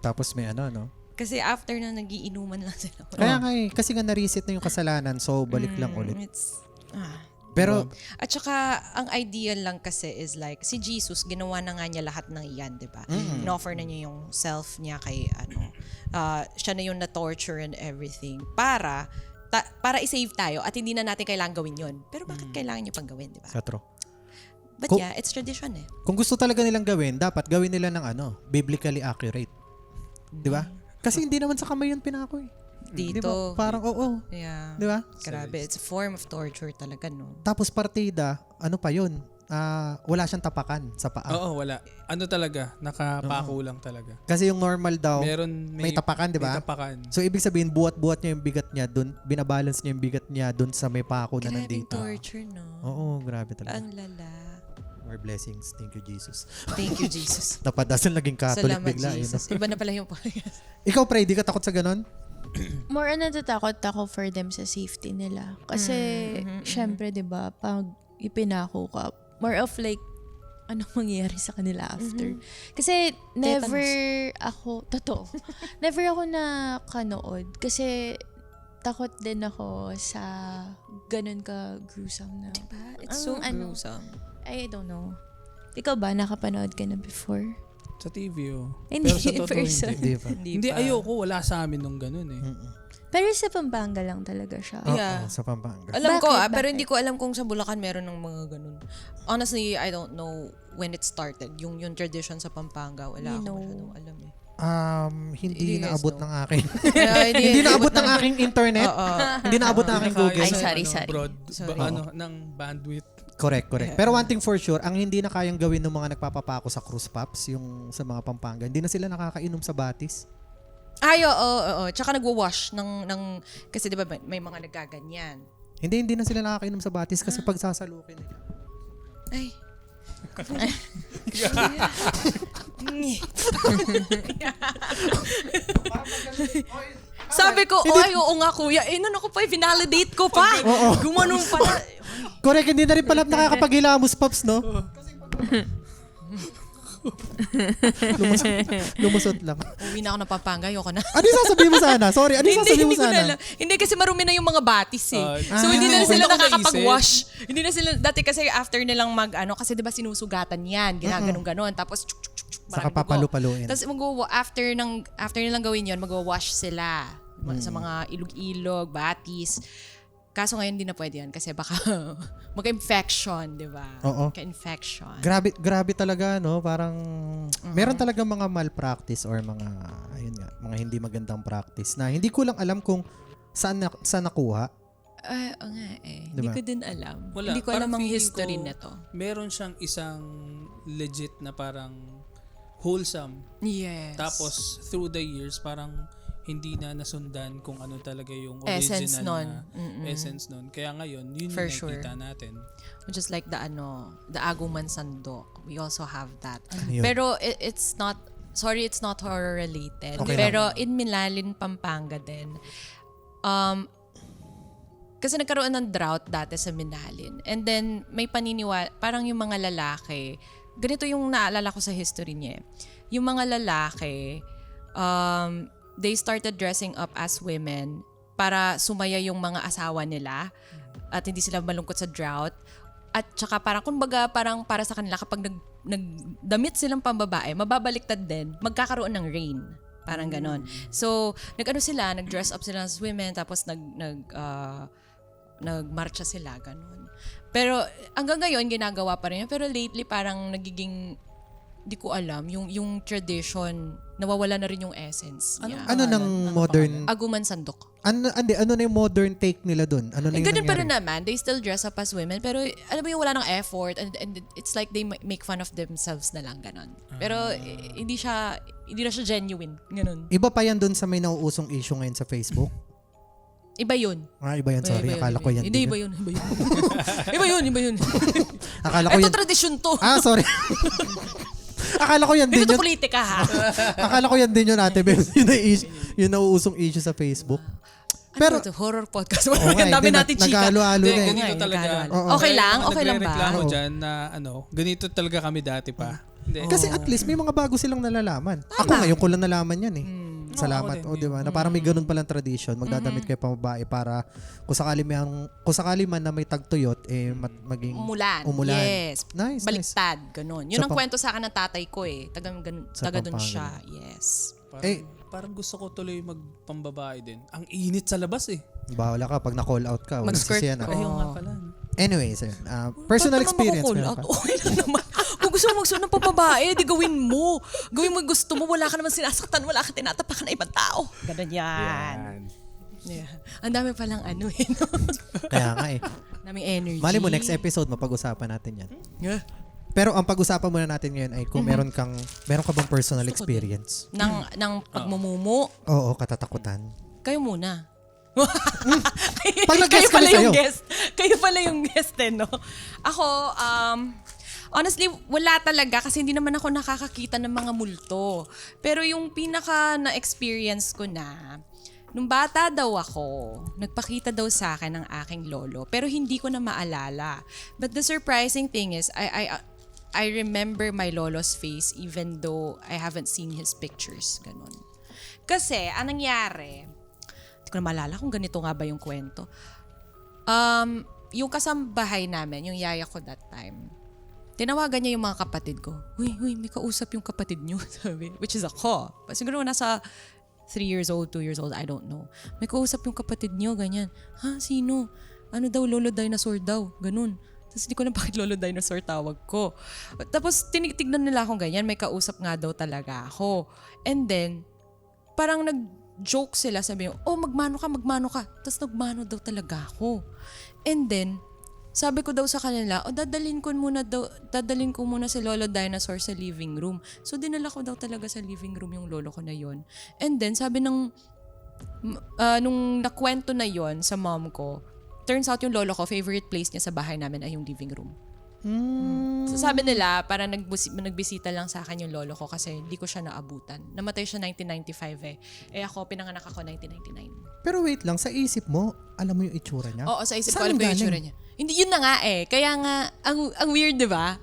Tapos may ano, no? Kasi after na nagiinuman lang sila. Kaya nga kasi nga na-reset na yung kasalanan, so balik lang ulit. Pero, At saka, ang ideal lang kasi is like, si Jesus, ginawa na nga niya lahat ng iyan, di ba? In-offer na niya yung self niya kay, siya na yung na-torture and everything para i-save tayo at hindi na natin kailangan gawin yun. Pero bakit kailangan niyo pang gawin, di ba? Katro. But yeah, it's tradition eh. Kung gusto talaga nilang gawin, dapat gawin nila ng biblically accurate. Di ba? Kasi hindi naman sa kamay yun pinako eh. Dito. Di ba? Parang oo. Yeah. Di ba? Grabe. It's a form of torture talaga, no? Tapos partida, ano pa yun? Wala siyang tapakan sa paa. Oo, wala. Ano talaga? Nakapako lang talaga. Kasi yung normal daw, may May tapakan, di ba? May tapakan. So, ibig sabihin, buhat-buhat niya yung bigat niya dun, binabalance niya yung bigat niya dun sa may pako na Grabing nandito. torture, no? Oo, grabe talaga. Ang lala. More blessings. Thank you, Jesus. Thank you, Jesus. Napadasal naging Catholic Salamat, bigla. Jesus. Iba na pala yung podcast. Ikaw, Pray, di ka takot sa ganon? More on natatakot ako for them sa safety nila. Kasi, syempre, di ba, pag ipinako ka, more of like, anong mangyayari sa kanila after. Kasi, never never ako nakanood. Kasi, takot din ako sa ganun ka gruesome na. Diba? It's so gruesome. I don't know. Ikaw ba, nakapanood ka na before? Sa TV, oh. Hindi, Pero sa totoo, person. hindi. Di ba? Hindi, ayoko. Wala sa amin nung ganun eh. Pero sa Pampanga lang talaga siya. Yeah. Oo, sa Pampanga. Alam ko pero Bakit? hindi ko alam kung sa Bulacan meron ng mga ganun. Honestly, I don't know when it started. Yung tradition sa Pampanga, wala ako masyadong alam eh. Hindi You guys naabot know. ng aking Yeah, hindi naabot ng aking internet. Hindi naabot ng aking Google. Ay, Kaya sorry. ng bandwidth. Correct. Pero one thing for sure, ang hindi na kayang gawin ng mga nagpapapako sa cruise pops, yung sa mga Pampanga, hindi na sila nakakainom sa batis. Ay, oo. Tsaka nagwa-wash ng kasi 'di ba may mga nagaganyan. Hindi na sila nakakainom sa batis kasi pag sasalukin nila. Ay. Sabi ko, oo nga kuya. Ano ko pa, vinalidate ko pa. Gumanong pala. Correct, hindi na rin pala nakakapaghilamos, Pops, no? Lumusot lang. Uwi na ako ng Pampanga, ayoko na. Ano yung sasabihin mo sana? Sorry, ano yung sasabihin mo ko na sana? alam. Hindi kasi marumi na yung mga batis eh. So hindi na hindi sila ko nakakapag-wash. Hindi na sila, dati kasi after nilang kasi diba sinusugatan yan, ginaganong-ganon. Tapos Saka dugo. papalu-paluin. Tapos after nilang gawin yun, mag-wash sila sa mga ilog-ilog, batis. Kaso ngayon hindi na pwede yan kasi baka magka-infection, di ba? Oo. Magka-infection. Grabe talaga, no? Parang meron talaga mga malpractice or mga mga hindi magandang practice na hindi ko lang alam kung saan nakuha. Oo nga eh. Diba? Hindi ko din alam. Wala. Hindi ko alam Parang ang feeling history ko, nito. Meron siyang isang legit na parang wholesome. Yes. Tapos through the years parang hindi na nasundan kung ano talaga yung original Essence nun. na essence nun. Kaya ngayon, yun For yung sure. nakikita natin. Just like the Aguman Sandok. We also have that. Yun. Pero it's not horror related. Okay Pero in Milalin, Pampanga din. Kasi nagkaroon ng drought dati sa Minalin. And then may paniniwala, parang yung mga lalaki, ganito yung naalala ko sa history niya. Yung mga lalaki, they started dressing up as women para sumaya yung mga asawa nila at hindi sila malungkot sa drought. At saka parang kumbaga parang para sa kanila kapag nagdamit silang pambabae, mababaliktad din, magkakaroon ng rain. Parang ganon. So, nag-dress up sila as women tapos nagmarcha sila, ganon. Pero hanggang ngayon ginagawa pa rin yun. Pero lately parang nagiging Di ko alam. Yung tradition, nawawala na rin yung essence niya. Ano ng modern... Aguman Sandok. Ano na yung modern take nila dun? Ano na yung Ganun pa rin nangyari? naman. They still dress up as women. Pero alam mo yung wala ng effort. And it's like they make fun of themselves na lang. Ganon. Pero hindi na siya genuine. Ganon. Iba pa yan dun sa may nauusong issue ngayon sa Facebook? Iba yun. Iba yan. Sorry, akala ko yan. Hindi, iba yun. Iba yun. Akala ko Ito yan. tradisyon to. Sorry. Akala ko yan din Dito to yun. politika ha. Akala ko yan din yun, Ate Beb. Yung nauusong issue sa Facebook. Pero, Pero, ano to? Horror podcast. nga, Ang dami hindi, natin chika. nag-halo-halo na Hindi, eh. ganito talaga. Okay lang? Okay lang ba? Nagre-reklamo Oo. dyan na ganito talaga kami dati pa. Hindi. Kasi at least may mga bago silang nalalaman. Ako ngayon ko lang nalaman yan eh. Salamat. ako din, Di ba? Na parang may ganun palang tradition. Magdadamit kayo pang babae para kung sakali man na may tagtuyot, maging Umulan. Yes. Nice, nice. Baliktad. Ganon. Yun Sa ang kwento sa akin ng tatay ko eh. Taga dun siya. Yes. Parang gusto ko tuloy magpambabae din. Ang init sa labas eh. Bahala ka pag na-call out ka. Walang Mag-skirt sisiyan, ka. Ayaw nga pala. Anyways, personal Ba't naman experience. mako-call meron out? ka? Okay lang naman. Kung gusto mo magsuot ng pababae, di gawin mo. Gawin mo yung gusto mo. Wala ka naman sinasaktan. Wala ka tinatapakan na ibang tao. Ganun yan. Yeah. Ang dami palang ano eh. No? Kaya nga eh. Daming energy. Mali mo, next episode, mapag-usapan natin yan. Yeah. Pero ang pag-usapan muna natin ngayon ay kung meron ka bang personal experience. Ng pagmumumo. Oo, katatakutan. Kayo muna. Pag nag-guest kayo pala kami yung sa'yo. guest. Kayo pala yung guest eh, no? Ako, honestly, wala talaga kasi hindi naman ako nakakakita ng mga multo. Pero yung pinaka na-experience ko na, nung bata daw ako, nagpakita daw sa akin ng aking lolo. Pero hindi ko na maalala. But the surprising thing is, I remember my lolo's face even though I haven't seen his pictures. Ganon. Kasi, anong nangyari? Hindi ko na maalala kung ganito nga ba yung kwento. Yung kasambahay namin, yung yaya ko that time, tinawagan niya yung mga kapatid ko. Uy, may kausap yung kapatid niyo, sabi. Which is ako. Siguro nasa 3 years old, 2 years old, I don't know. May kausap yung kapatid niyo, ganyan. Ha, sino? Ano daw, Lolo Dinosaur daw. Ganun. Tapos hindi ko na bakit Lolo Dinosaur tawag ko. Tapos tinitignan nila akong ganyan, may kausap nga daw talaga ako. And then, parang nag-joke sila, sabi yung, magmano ka. Tapos nagmano daw talaga ako. And then, sabi ko daw sa kanila, dadalhin ko muna si Lolo Dinosaur sa living room. So, dinala ko daw talaga sa living room yung lolo ko na yon. And then, sabi nung nakwento na yon sa mom ko, turns out yung lolo ko, favorite place niya sa bahay namin ay yung living room. So sabi nila, para nagbisita lang sa akin yung lolo ko kasi hindi ko siya naabutan. Namatay siya 1995 eh. Ako, pinanganak ako 1999. Pero wait lang, sa isip mo, alam mo yung itsura niya? Oo, sa isip ko, Saan alam ko yung galing? itsura niya. Hindi, yun na nga eh. Kaya nga, ang weird, di ba?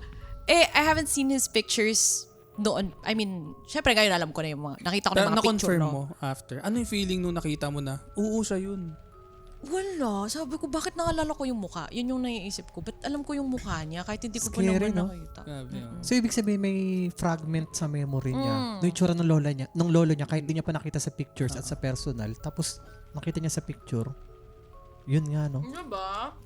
I haven't seen his pictures noon. I mean, syempre ngayon alam ko na yung mga, nakita ko na mga picture, Na-confirm no? mo after. Ano yung feeling nung nakita mo na, oo, siya yun? Wala. Sabi ko, bakit naalala ko yung mukha? Yun yung naiisip ko. Ba't alam ko yung mukha niya kahit hindi ko pa Scary, naman no? nakita? Grabe. So, ibig sabihin may fragment sa memory niya. Yung itsura ng lolo niya, kahit di niya pa nakita sa pictures at sa personal. Tapos, nakita niya sa picture. Yun nga, no? Ano ba?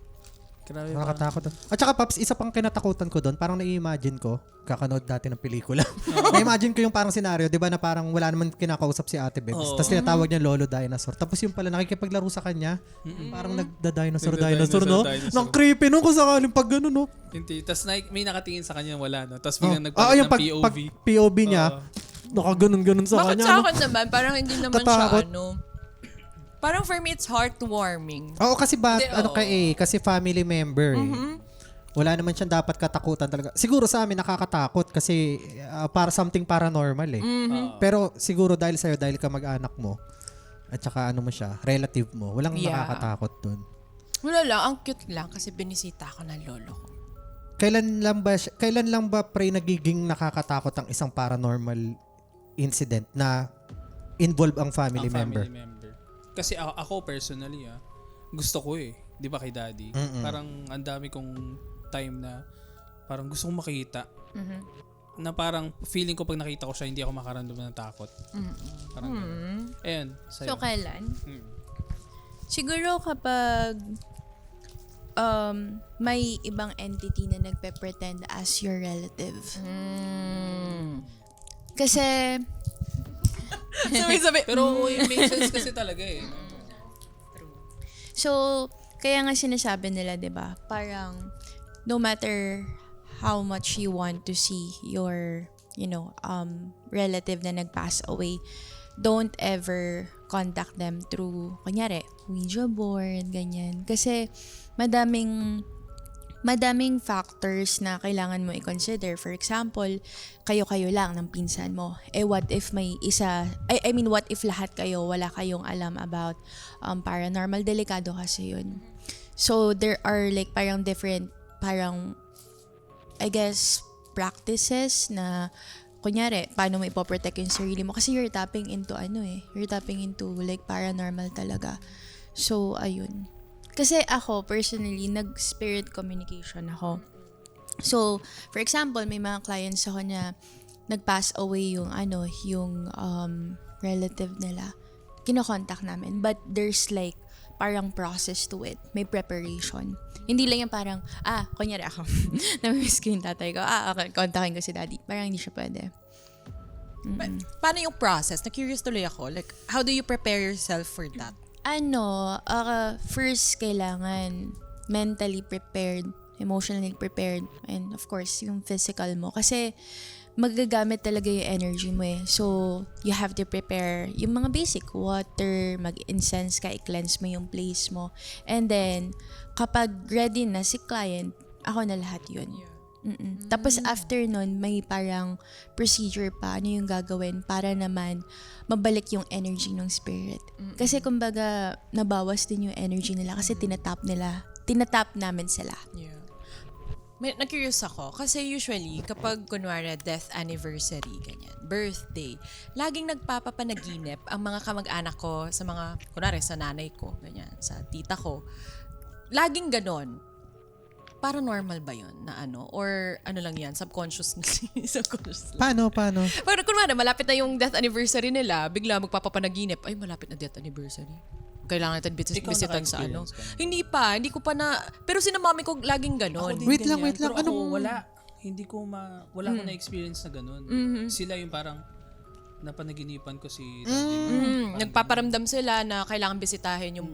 Grabe. Nakakatakot. At saka, Paps, isa pang kinatakutan ko doon, parang nai-imagine ko, kakanood dati ng pelikula. Na-imagine ko yung parang scenario, di ba, na parang wala naman kinakausap si Ate Bebs. Oo. Tapos tinatawag niya Lolo Dinosaur. Tapos yung pala, nakikipaglaro sa kanya, parang nagda-dinosaur, Nagda-dinosaur, no? dinosaur. Nang creepy, no? Kung sakaling pag gano'n, no? Tapos may nakatingin sa kanya, wala, no? Tapos biglang Oo, nagpalit yung ng pag POV. POV niya, nakaganon-ganon sa Bakit kanya. sa no? akin naman? Parang hindi naman Katakot. siya parang for me, it's heartwarming. Oo, kasi Hindi, kasi family member eh. Wala naman siyang dapat katakutan talaga. Siguro sa amin nakakatakot kasi para something paranormal eh. Pero siguro dahil sa'yo, dahil ka mag-anak mo, at saka ano mo siya, relative mo, walang Yeah. nakakatakot dun. Wala lang, ang cute lang kasi binisita ako ng lolo ko. Kailan lang ba pre nagiging nakakatakot ang isang paranormal incident na involve ang family member? Kasi ako personally, gusto ko eh. Di ba kay daddy? Parang ang dami kong time na parang gusto kong makita. Na parang feeling ko pag nakita ko siya, hindi ako makaramdam ng takot. Parang ganun. Ayun, sa'yo. So, kailan? Siguro kapag may ibang entity na nagpe-pretend as your relative. Kasi, Sabi. Pero it makes sense kasi talaga eh. so, kaya nga sinasabi nila, 'di ba? Parang no matter how much you want to see your, relative na nag-pass away, don't ever contact them through, kunyari, Ouija board, ganyan. Kasi madaming factors na kailangan mo i-consider. For example, kayo-kayo lang ng pinsan mo. What if may isa, what if lahat kayo, wala kayong alam about paranormal? Delikado kasi yun. So, there are like parang different, I guess, practices na, kunyari, paano mo ipoprotect yung sarili mo. Kasi you're tapping into you're tapping into like paranormal talaga. So, ayun. Kasi ako, personally, nag-spirit communication ako. So, for example, may mga clients ako na nag-pass away yung relative nila. Kino-contact namin. But there's like, parang process to it. May preparation. Hindi lang yung parang, kunyari ako, na-miss ko yung tatay ko, okay, kontakin ko si daddy. Parang hindi siya pwede. Paano yung process? Na-curious tuloy ako. Like, how do you prepare yourself for that? First, kailangan mentally prepared, emotionally prepared, and of course, yung physical mo. Kasi, magagamit talaga yung energy mo eh. So, you have to prepare yung mga basic water, mag-incense ka, i-cleanse mo yung place mo. And then, kapag ready na si client, ako na lahat yun. Tapos after nun, may parang procedure pa, ano yung gagawin para naman mabalik yung energy ng spirit. Kasi kumbaga, nabawas din yung energy nila kasi tinatap namin sila. Yeah. Na-curious ako kasi usually kapag kunwari death anniversary, ganyan, birthday, laging nagpapapanaginip ang mga kamag-anak ko sa mga, kunwari sa nanay ko, ganyan, sa tita ko. Laging ganon. Paranormal ba yun na or ano lang yan, subconscious lang. Paano? Pero kunwari, malapit na yung death anniversary nila, bigla magpapapanaginip, ay malapit na death anniversary. Kailangan natin bisitahan sa Hindi ko pa na, pero sinamami ko laging ganon. Wait lang. Pero ako, wala. Wala ko na-experience na ganun. Sila yung parang napanaginipan ko si daddy. Nagpaparamdam sila na kailangan bisitahin yung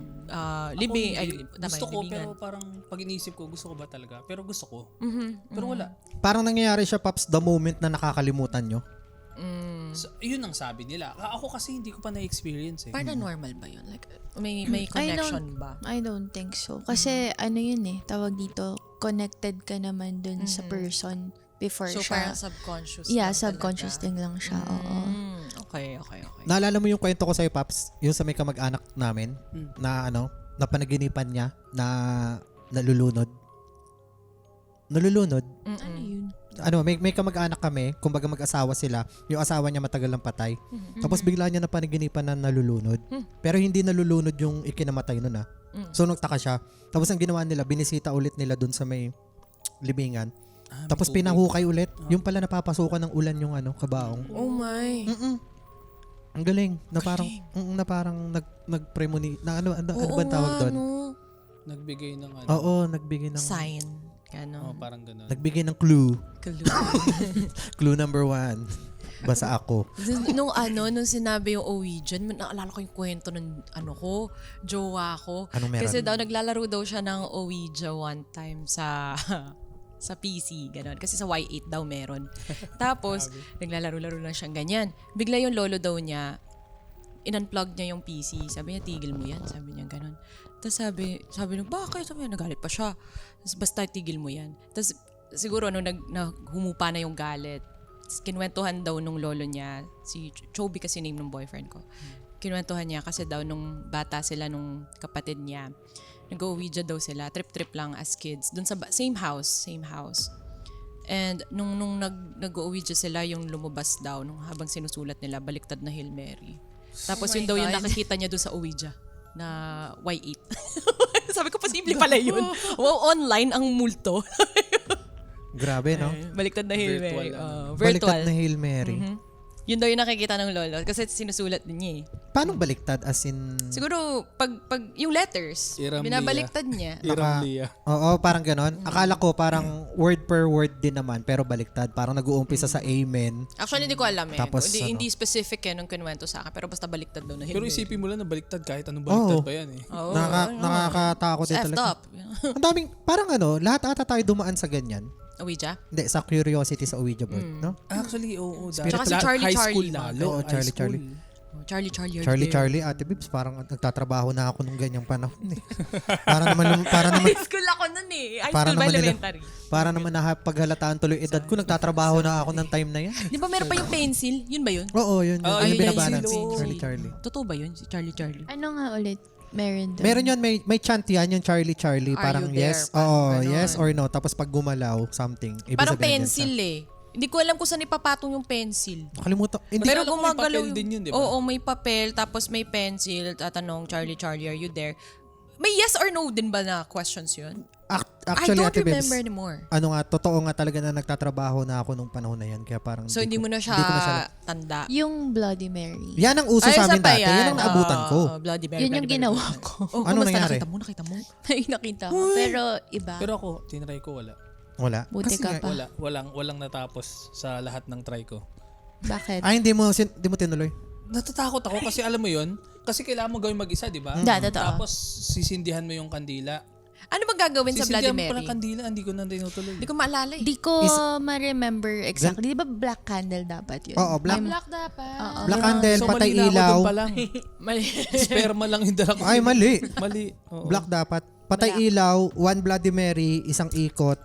libing. Gusto ko, pero parang pag inisip ko, gusto ko ba talaga? Pero gusto ko. Pero wala. Parang nangyayari siya, Paps, the moment na nakakalimutan nyo. So, yun ang sabi nila. Ako kasi hindi ko pa na-experience eh. Paranormal ba yun? Like, may connection ba? I don't think so. Kasi tawag dito, connected ka naman dun sa person before So, siya. parang subconscious. Yeah, lang subconscious talaga. din lang siya. Oo. Okay. Naalala mo yung kwento ko sa'yo, Paps? Yung sa may kamag-anak namin na na panaginipan niya na nalulunod. Ano yun? May kamag-anak kami, kumbaga mag-asawa sila. Yung asawa niya matagal lang patay. Tapos bigla niya na panaginipan na nalulunod. Pero hindi nalulunod yung ikinamatay nun . So nagtaka siya. Tapos ang ginawa nila, binisita ulit nila dun sa may libingan. Tapos pinahukay ulit. Yung pala napapasukan ng ulan yung kabaong. Oh my. Ang galing. Na parang nag-premoni. Ano ba tawag doon? Nagbigay ng Oo, nagbigay ng Sign. Ganon. parang ganun. Nagbigay ng clue. Clue number 1. Basta ako. Nung sinabi yung Ouija, naalala ko yung kwento ng jowa ko. Anong meron? Kasi daw naglalaro daw siya ng Ouija one time sa PC, gano'n. Kasi sa Y8 daw meron. Tapos, naglalaro-laro lang siyang ganyan. Bigla yung lolo daw niya, in-unplug niya yung PC. Sabi niya, tigil mo yan. Sabi niya gano'n. Tapos sabi niya, bakit? Sabi niya, nagalit pa siya. Tapos basta tigil mo yan. Tapos siguro humupa na yung galit. Tapos kinwentuhan daw nung lolo niya, si Chobi kasi name ng boyfriend ko. Kinwentuhan niya kasi daw nung bata sila nung kapatid niya, nag-Ouija daw sila, trip-trip lang as kids, dun sa same house. And nung nag-Ouija sila, yung lumabas daw, nung habang sinusulat nila, baliktad na Hail Mary. Tapos yun daw yung nakikita niya doon sa Ouija na Y8. Sabi ko, posible pala yun. Wow, online ang multo. Grabe, no? Baliktad na Hail Mary. Virtual. Virtual. Baliktad na Hail Mary. Yun daw yung nakikita ng lolo kasi sinusulat din niya eh. Paano baliktad? As in... Siguro, pag yung letters, Iram binabaliktad niya. Iram Lia. Oo, parang ganon. Akala ko parang word per word din naman, pero baliktad. Parang nag-uumpisa sa amen. Actually, hindi ko alam eh. Tapos, Hindi specific eh nung kinuwento sa akin, pero basta baliktad daw na Pero hindi. isipin mo lang na baliktad kahit anong baliktad Oo. pa yan eh. Oo, Nakakatakot din it's effed talaga. up. Ang daming, parang lahat ata tayo dumaan sa ganyan. Ouija? Hindi, sa curiosity sa Ouija board, no? Actually, oo. Tsaka si Charlie high school Charlie. lalo. Oo, high Charlie school. Charlie. Charlie. Ate Bibs, parang nagtatrabaho na ako nung ganyang panahon eh. para naman High school ako nun eh. High Para school ba naman nila- elementary? para naman napaghalataan tuloy edad ko, nagtatrabaho na ako ng time na yan. Di ba meron pa yung pencil? Yun ba yun? Oo, yun. Oo, Ano yun, binabalance? pencil, Charlie. Totoo ba yun? Si Charlie. Ano nga ulit? Meron doon. Meron yun, may chant yan, yung Charlie. Are Parang you there? yes, Parang ganon. yes or no. Tapos pag gumalaw, something. Ibig Parang sabihin pencil eh. Hindi ko alam kung saan ipapatong yung pencil. Nakalimutan. Hindi, Pero alam ko may gumagalaw papel din yun, di ba? Oo, may papel, tapos may pencil, tatanong, Charlie, are you there? May yes or no din ba na questions yun? actually, I don't Ate Bebs, remember anymore. ano nga, totoo nga talaga na nagtatrabaho na ako nung panahon na yan. Kaya parang So, hindi mo na siya hindi ko na siya tanda. Yung Bloody Mary. Yan ang uso sa isa amin pa dati. Yan ang naabutan ko. Bloody Mary. Yun yung Bloody Mary. ginawa ko. Oh, Ano kumusta? nangyari? Nakita mo? May nakita ko. Pero iba. Pero ako, tinry ko wala. Wala. Buti Kasi ka nga- pa. Walang natapos sa lahat ng try ko. Bakit? Ay, hindi mo tinuloy. Natatakot ako kasi alam mo yun, kasi kailangan mo gawin mag-isa, di ba? Totoo. Tapos sisindihan mo yung kandila. Ano bang gagawin sa Bloody Sisindihan mo Mary? pa ng kandila, hindi ko na tinutuloy. Hindi ko maalala eh. Di ko ma-remember exactly. Di ba black candle dapat yun? Oo, black dapat. Oo. black candle, So, patay mali na ako ilaw. dun pa lang. Sperma lang yung dala ko. Ay, mali. Mali. Oo. Black dapat. Patay ilaw, one Bloody Mary, isang ikot,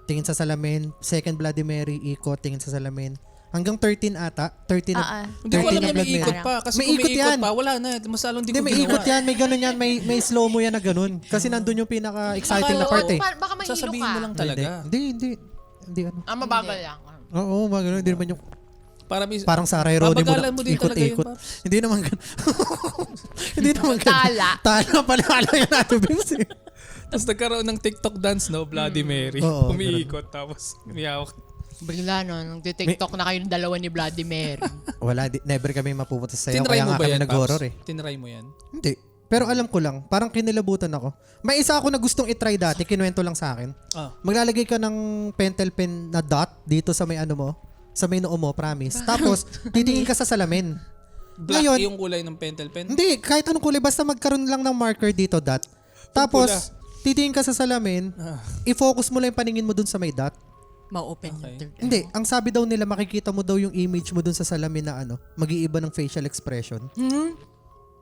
tingin sa salamin. Second Bloody Mary, ikot, tingin sa salamin. Hanggang 13 ata. 13 na, Hindi ko alam 13 na may Bloody ikot Mary. pa. Kasi May kung may ikot ikot yan. pa, wala na. Mas lalong di Hindi, ko may ginawa. ikot yan. May ganun yan. May slow mo yan na ganun. Kasi nandun yung pinaka-exciting na part eh. Baka mahilo Sasabihin ka. mo lang talaga. Hindi ano. Mabagal lang. Oo, magano. Hindi naman yung Para may, parang Saray Road mo babagalan na mo din talaga yun, ikot-ikot. Paps. Hindi naman ganun. Hindi naman ganun. Tala. Tala pala. Alam yan natin, Bims eh. Tapos nagkaroon ng TikTok dance, no? Bloody Mary. Oo, Umiikot. Tapos umiyawak. Bigla no, nag-tiktok na kayo ng dalawa ni Bloody Mary. Wala, never kami mapupunta sa sayo. Tinry Kaya mo nga ba kami yan, nag-horror Paps? eh. Tinry mo yan? Hindi. Pero alam ko lang, parang kinilabutan ako. May isa ako na gustong itry dati, kinuwento lang sa akin. Ah. Maglalagay ka ng pentel pen na dot dito sa may ano mo, sa may noo mo, promise. Tapos, titingin ka sa salamin. Black Ngayon, yung kulay ng pentel pen? hindi, kahit anong kulay, basta magkaroon lang ng marker dito, dot. Tapos, titingin ka sa salamin, i-focus mo lang yung paningin mo dun sa may dot. Ma-open yung third. Hindi, ang sabi daw nila, makikita mo daw yung image mo dun sa salamin na ano, mag-iiba ng facial expression.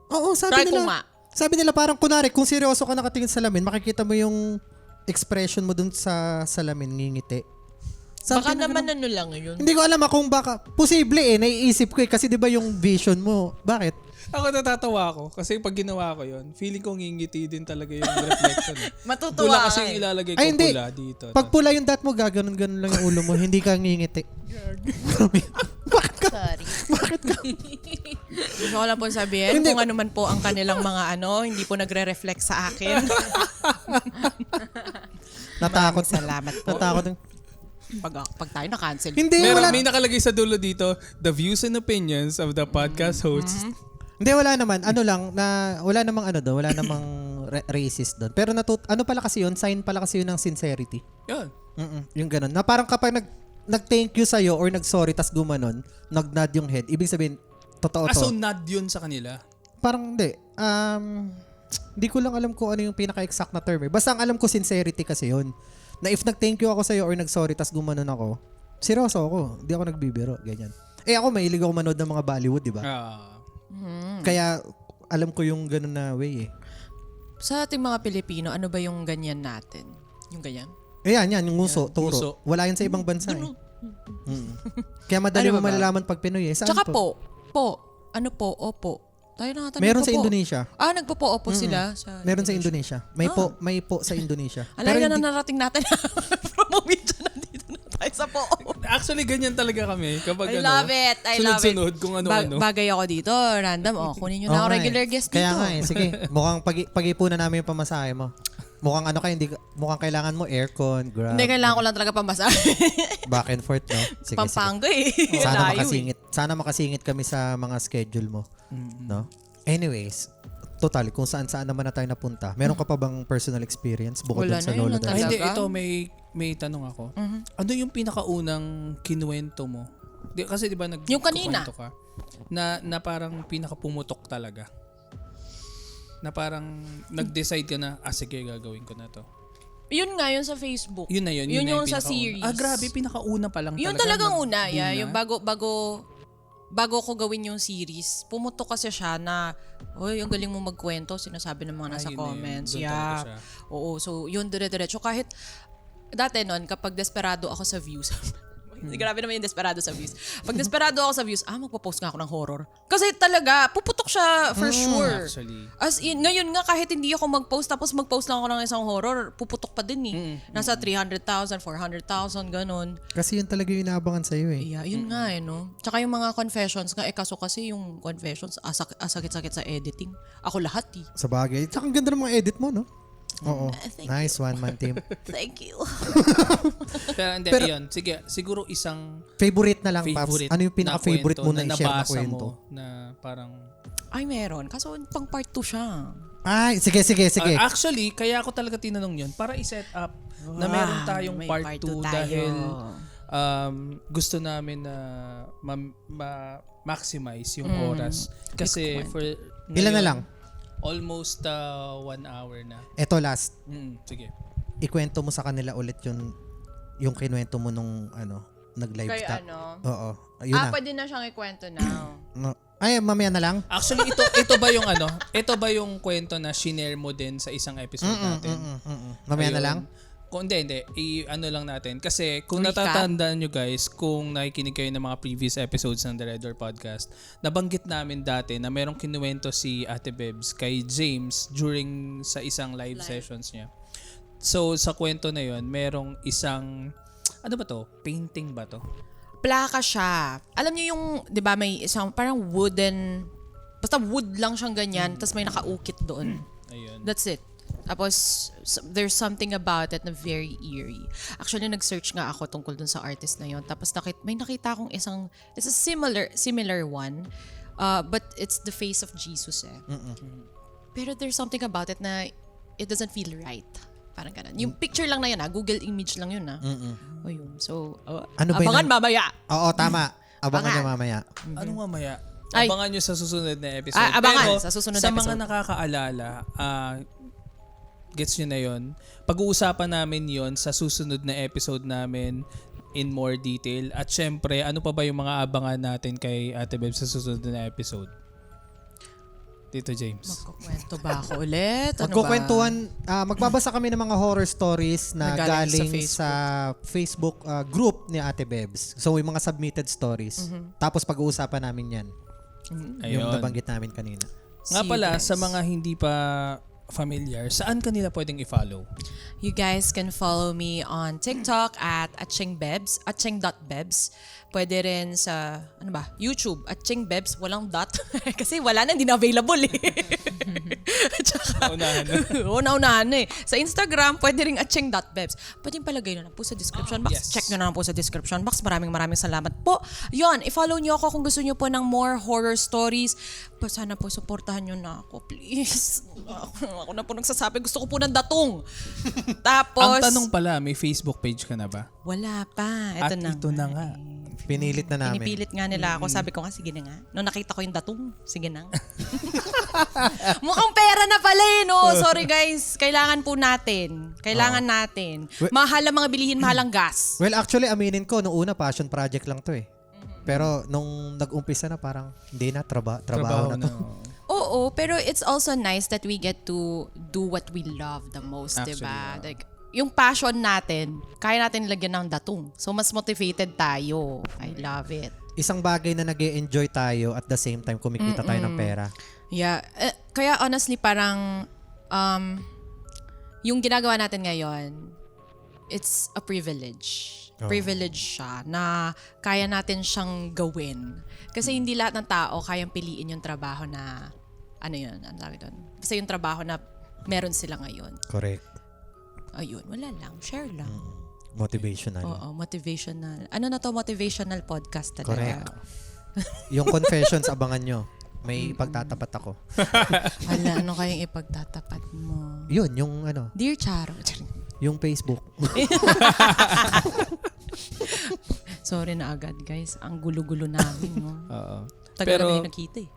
Oo, sabi Try ko nila. nga. Sabi nila parang kunwari, kung seryoso ka nakatingin sa salamin, makikita mo yung expression mo dun sa salamin, ngingiti. Baka Something na naman ganun. ano lang yun. Hindi ko alam kung baka, posible eh, naiisip ko eh, kasi di ba yung vision mo, bakit? Ako natatawa ako kasi pag ginawa ko yon, feeling ko ngingiti din talaga yung reflection. Matutuwa Pula ka kasi eh. yung ilalagay ko Ay, hindi. pula dito. Pag pula yung dot mo, gaganon-ganon lang yung ulo mo, hindi ka ngingiti. Bakit ka? Sorry. Bakit ka? Gusto ko lang po sabihin, Hindi. kung ano man po ang kanilang mga hindi po nagre-reflect sa akin. Natakot. Salamat po. Natakot. Pag tayo na-cancel. Hindi, Meron, wala. may nakalagay sa dulo dito, the views and opinions of the podcast hosts. Hindi, wala naman. Ano lang, na, wala namang ano doon, wala namang racist doon. Pero ano pala kasi yun, sign pala kasi yun ng sincerity. Yun. Yung ganun. Na parang kapag nag-thank you sa'yo or nag-sorry tas gumanon, nag-nod yung head, ibig sabihin, totoo to. So nod yun sa kanila. Parang hindi. Hindi ko lang alam kung ano yung pinaka-exact na term eh. Basta ang alam ko, sincerity kasi yun. Na if nag-thank you ako sa'yo or nag-sorry tas gumanon ako, seryoso ako. Hindi ako nagbibiro. Ganyan. Eh ako, mahilig ako manood ng mga Bollywood, di ba? Kaya alam ko yung ganun na way eh. Sa ating mga Pilipino, ano ba yung ganyan natin? Yung ganyan? Ayan, yan, yung nguso, turo. nguso. Wala yan sa ibang bansa eh. Kaya madali Ano mo ba ba? malalaman pag Pinoy eh. Saan Tsaka po? po. Ano po? Opo. Tayo na nga Meron sa Indonesia. Nagpo-opo sila. Meron sa Indonesia. May po sa Indonesia. Alay na hindi- narating natin. Promovision nandito na tayo sa po. Actually, ganyan talaga kami. Kapag I love it. I love it. sunod-sunod kung ano-ano. Bagay ako dito. Random. Kunin nyo na Oo ako nga regular eh. guest Kaya dito. nga eh. Sige. Mukhang pag-ipunan namin yung pamasahe mo. Mukhang ano ka, mukhang kailangan mo aircon, grab. Hindi, kailangan ko lang talaga pamasahe. Back and forth, no? Sige, Pampanga sige. Layo eh. Sana makasingit kami sa mga schedule mo. No? Anyways, total, kung saan-saan naman na tayo napunta, meron ka pa bang personal experience bukod Wala dun sa na yun, Lolo ang Ay, Dad? hindi, Talaga? ito may tanong ako. Ano yung pinakaunang kinuwento mo? Kasi di ba Yung kanina. nagkukwento ka na parang pinakapumutok talaga. Na parang nag-decide ka na, sige, gagawin ko na to. Yun nga, yun sa Facebook. Yun na yun. Yun na yung sa pinakauna. series. Grabe, pinakauna pa lang Yun talaga. talagang una, Doon na. yung bago ko gawin yung series, pumutok kasi siya na, ang galing mo magkwento, sinasabi ng mga nasa Yun na yun. comments. Doon talaga siya. Oo, so yun dire-diretso. Kahit, dati nun, kapag desperado ako sa views, grabe naman yung desperado sa views. Pag desperado ako sa views, magpo-post nga ako ng horror. Kasi talaga, puputok siya for sure. Actually. As in, ngayon nga kahit hindi ako mag-post, tapos mag-post lang ako ng isang horror, puputok pa din eh. Nasa 300,000, 400,000, ganun. Kasi yun talaga yung inaabangan sa'yo eh. Yeah, yun nga no. Tsaka yung mga confessions nga, kaso kasi yung confessions, sakit-sakit sa editing. Ako lahat eh. Sa bagay. Tsaka ang ganda ng mga edit mo, no? Oo. Thank Nice one-man team. Thank you. Pero yun, sige, siguro isang Favorite na lang, Paps. favorite Ano yung pinaka-favorite mo na i-share na nabasa kwento? mo na parang... Ay, meron. Kaso pang part 2 siya. Ay, sige. Actually, kaya ako talaga tinanong yun para i-set up na meron tayong may part part 2 two tayo. dahil gusto namin na maximize yung oras. Kasi for Ilan na ngayon, lang? Almost 1 hour na. Eto last. Sige. Ikwento mo sa kanila ulit yung kinuwento mo nung nag-live Kaya stop. Oo. Ayun na. pwede na siyang ikwento now. No. Ay, mamaya na lang. Actually, ito ba yung ito ba yung kwento na shinare mo din sa isang episode natin? Mamaya na Ayun. lang. Kung hindi. Ano lang natin. Kasi kung Recap. natatandaan nyo guys, kung nakikinig kayo ng mga previous episodes ng The Red Door Podcast, nabanggit namin dati na merong kinuwento si Ate Bebs kay James during sa isang live sessions niya. So, sa kwento na yon merong isang, ano ba to? Painting ba to? Plaka siya. Alam niyo yung, di ba, may isang parang wooden, basta wood lang siyang ganyan, tapos may nakaukit doon. Ayun. That's it. Tapos, there's something about it na very eerie. Actually, nag-search nga ako tungkol dun sa artist na yon. Tapos, may nakita akong isang, it's a similar one, but it's the face of Jesus eh. Pero there's something about it na it doesn't feel right. Parang ganun. Yung picture lang na yun Google image lang yun O yun. So, Ano ba yun? abangan mamaya. Oo, tama. Abangan nyo Abangan. mamaya. Ano mamaya? Ay. Abangan nyo sa susunod na episode. Abangan Pero sa susunod sa na mga episode. nakakaalala, gets nyo na yon. Pag-uusapan namin yon sa susunod na episode namin in more detail. At syempre, ano pa ba yung mga abangan natin kay Ate Beb sa susunod na episode? Tito James. Magkukwento ba ako ulit? Ano Magkukwentuhan, magbabasa kami ng mga horror stories na Na galing galing sa Facebook group ni Ate Bebs. So, yung mga submitted stories. Tapos pag-uusapan namin yan. Yung Ayun. nabanggit namin kanina. Nga See you pala, guys. sa mga hindi pa familiar, saan kanila pwedeng i-follow? You guys can follow me on TikTok at atchingbebs, atching.bebs. Pwede rin sa, YouTube, atchingbebs, walang dot. Kasi wala na, hindi na available eh. Tsaka, Una-unahan na eh. Sa Instagram, pwede rin atching.bebs. Pwede palagay na lang po sa description box. yes. Check nyo na lang po sa description box. Maraming salamat po. Yon, i-follow nyo ako kung gusto nyo po ng more horror stories. Sana po, supportahan nyo na ako, please. Ako na po nagsasabi, gusto ko po ng datong. Tapos, Ang tanong pala, may Facebook page ka na ba? wala pa. At ito na nga. Pinilit na namin. Pinipilit nga nila ako. Sabi ko nga, sige na nga. Nung nakita ko yung datong, sige na. Mukhang pera na pala eh, no? Sorry guys. Kailangan po natin. Kailangan natin. Mahal ang mga bilihin, mahal ang gas. Well, actually, aminin ko, noong una, passion project lang to eh. Pero nung nag-umpisa na, parang hindi na, trabaho na to. Oo, pero it's also nice that we get to do what we love the most, Actually, diba? Like, yung passion natin, kaya natin lagyan ng datong. So, mas motivated tayo. I love it. Isang bagay na nag-e-enjoy tayo at the same time kumikita tayo ng pera. Yeah. Kaya honestly, parang yung ginagawa natin ngayon, it's a privilege. Privilege siya na kaya natin siyang gawin. Kasi hindi lahat ng tao kayang piliin yung trabaho na, ano tawag doon? Basta yung trabaho na meron sila ngayon. Correct. Ayun, wala lang. Share lang. Motivational. Oo, motivational. Ano na to? Motivational podcast talaga. Correct. Yung confessions, abangan nyo. May pagtatapat ako. Hala, ano kayong ipagtatapat mo? Yun, yung ano, Dear Charo. yung Facebook. Sorry na agad, guys. Ang gulo-gulo namin, no? Oo. Tagal Pero- na kayo nakita eh.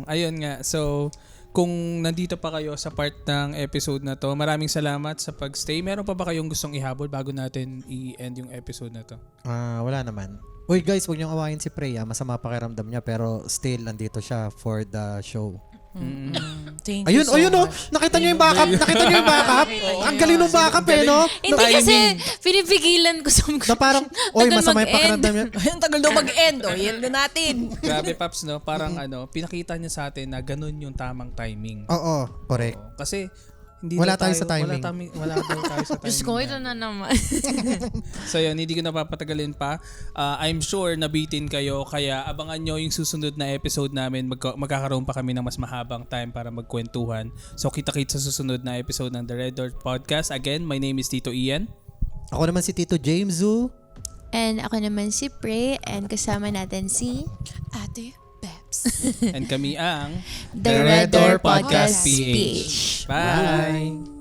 Ayun nga. So, kung nandito pa kayo sa part ng episode na to, maraming salamat sa pagstay. Meron pa ba kayong gustong ihabol bago natin i-end yung episode na to? Wala naman. Uy guys, huwag niyong awayin si Freya. Masama pakiramdam niya pero still nandito siya for the show. Thank Ayun, you so ayun oh. much. Nakita niyo yung backup? Nakita niyo yung backup? Ang galing ng backup eh, no? Hindi kasi pinipigilan ko sa Na parang, oy, Tagal masama yung mag-end. pakiramdam niya. Ayun, tagal daw mag-end. O, yan na natin. Grabe, Paps, no? Parang pinakita niya sa atin na ganun yung tamang timing. Oo, correct. Oo. Kasi, hindi Wala daw tayo sa timing. Wala daw tayo sa timing. Diyos ko, ito na. na naman. So yun, hindi ko napapatagalin pa. I'm sure nabitin kayo, kaya abangan nyo yung susunod na episode namin. Magkakaroon pa kami ng mas mahabang time para magkwentuhan. So kita-kits sa susunod na episode ng The Red Door Podcast. Again, my name is Tito Ian. Ako naman si Tito James Zhu. And ako naman si Pre, and kasama natin si Ate Bebs. And kami ang The Red Door Podcast PH. Bye!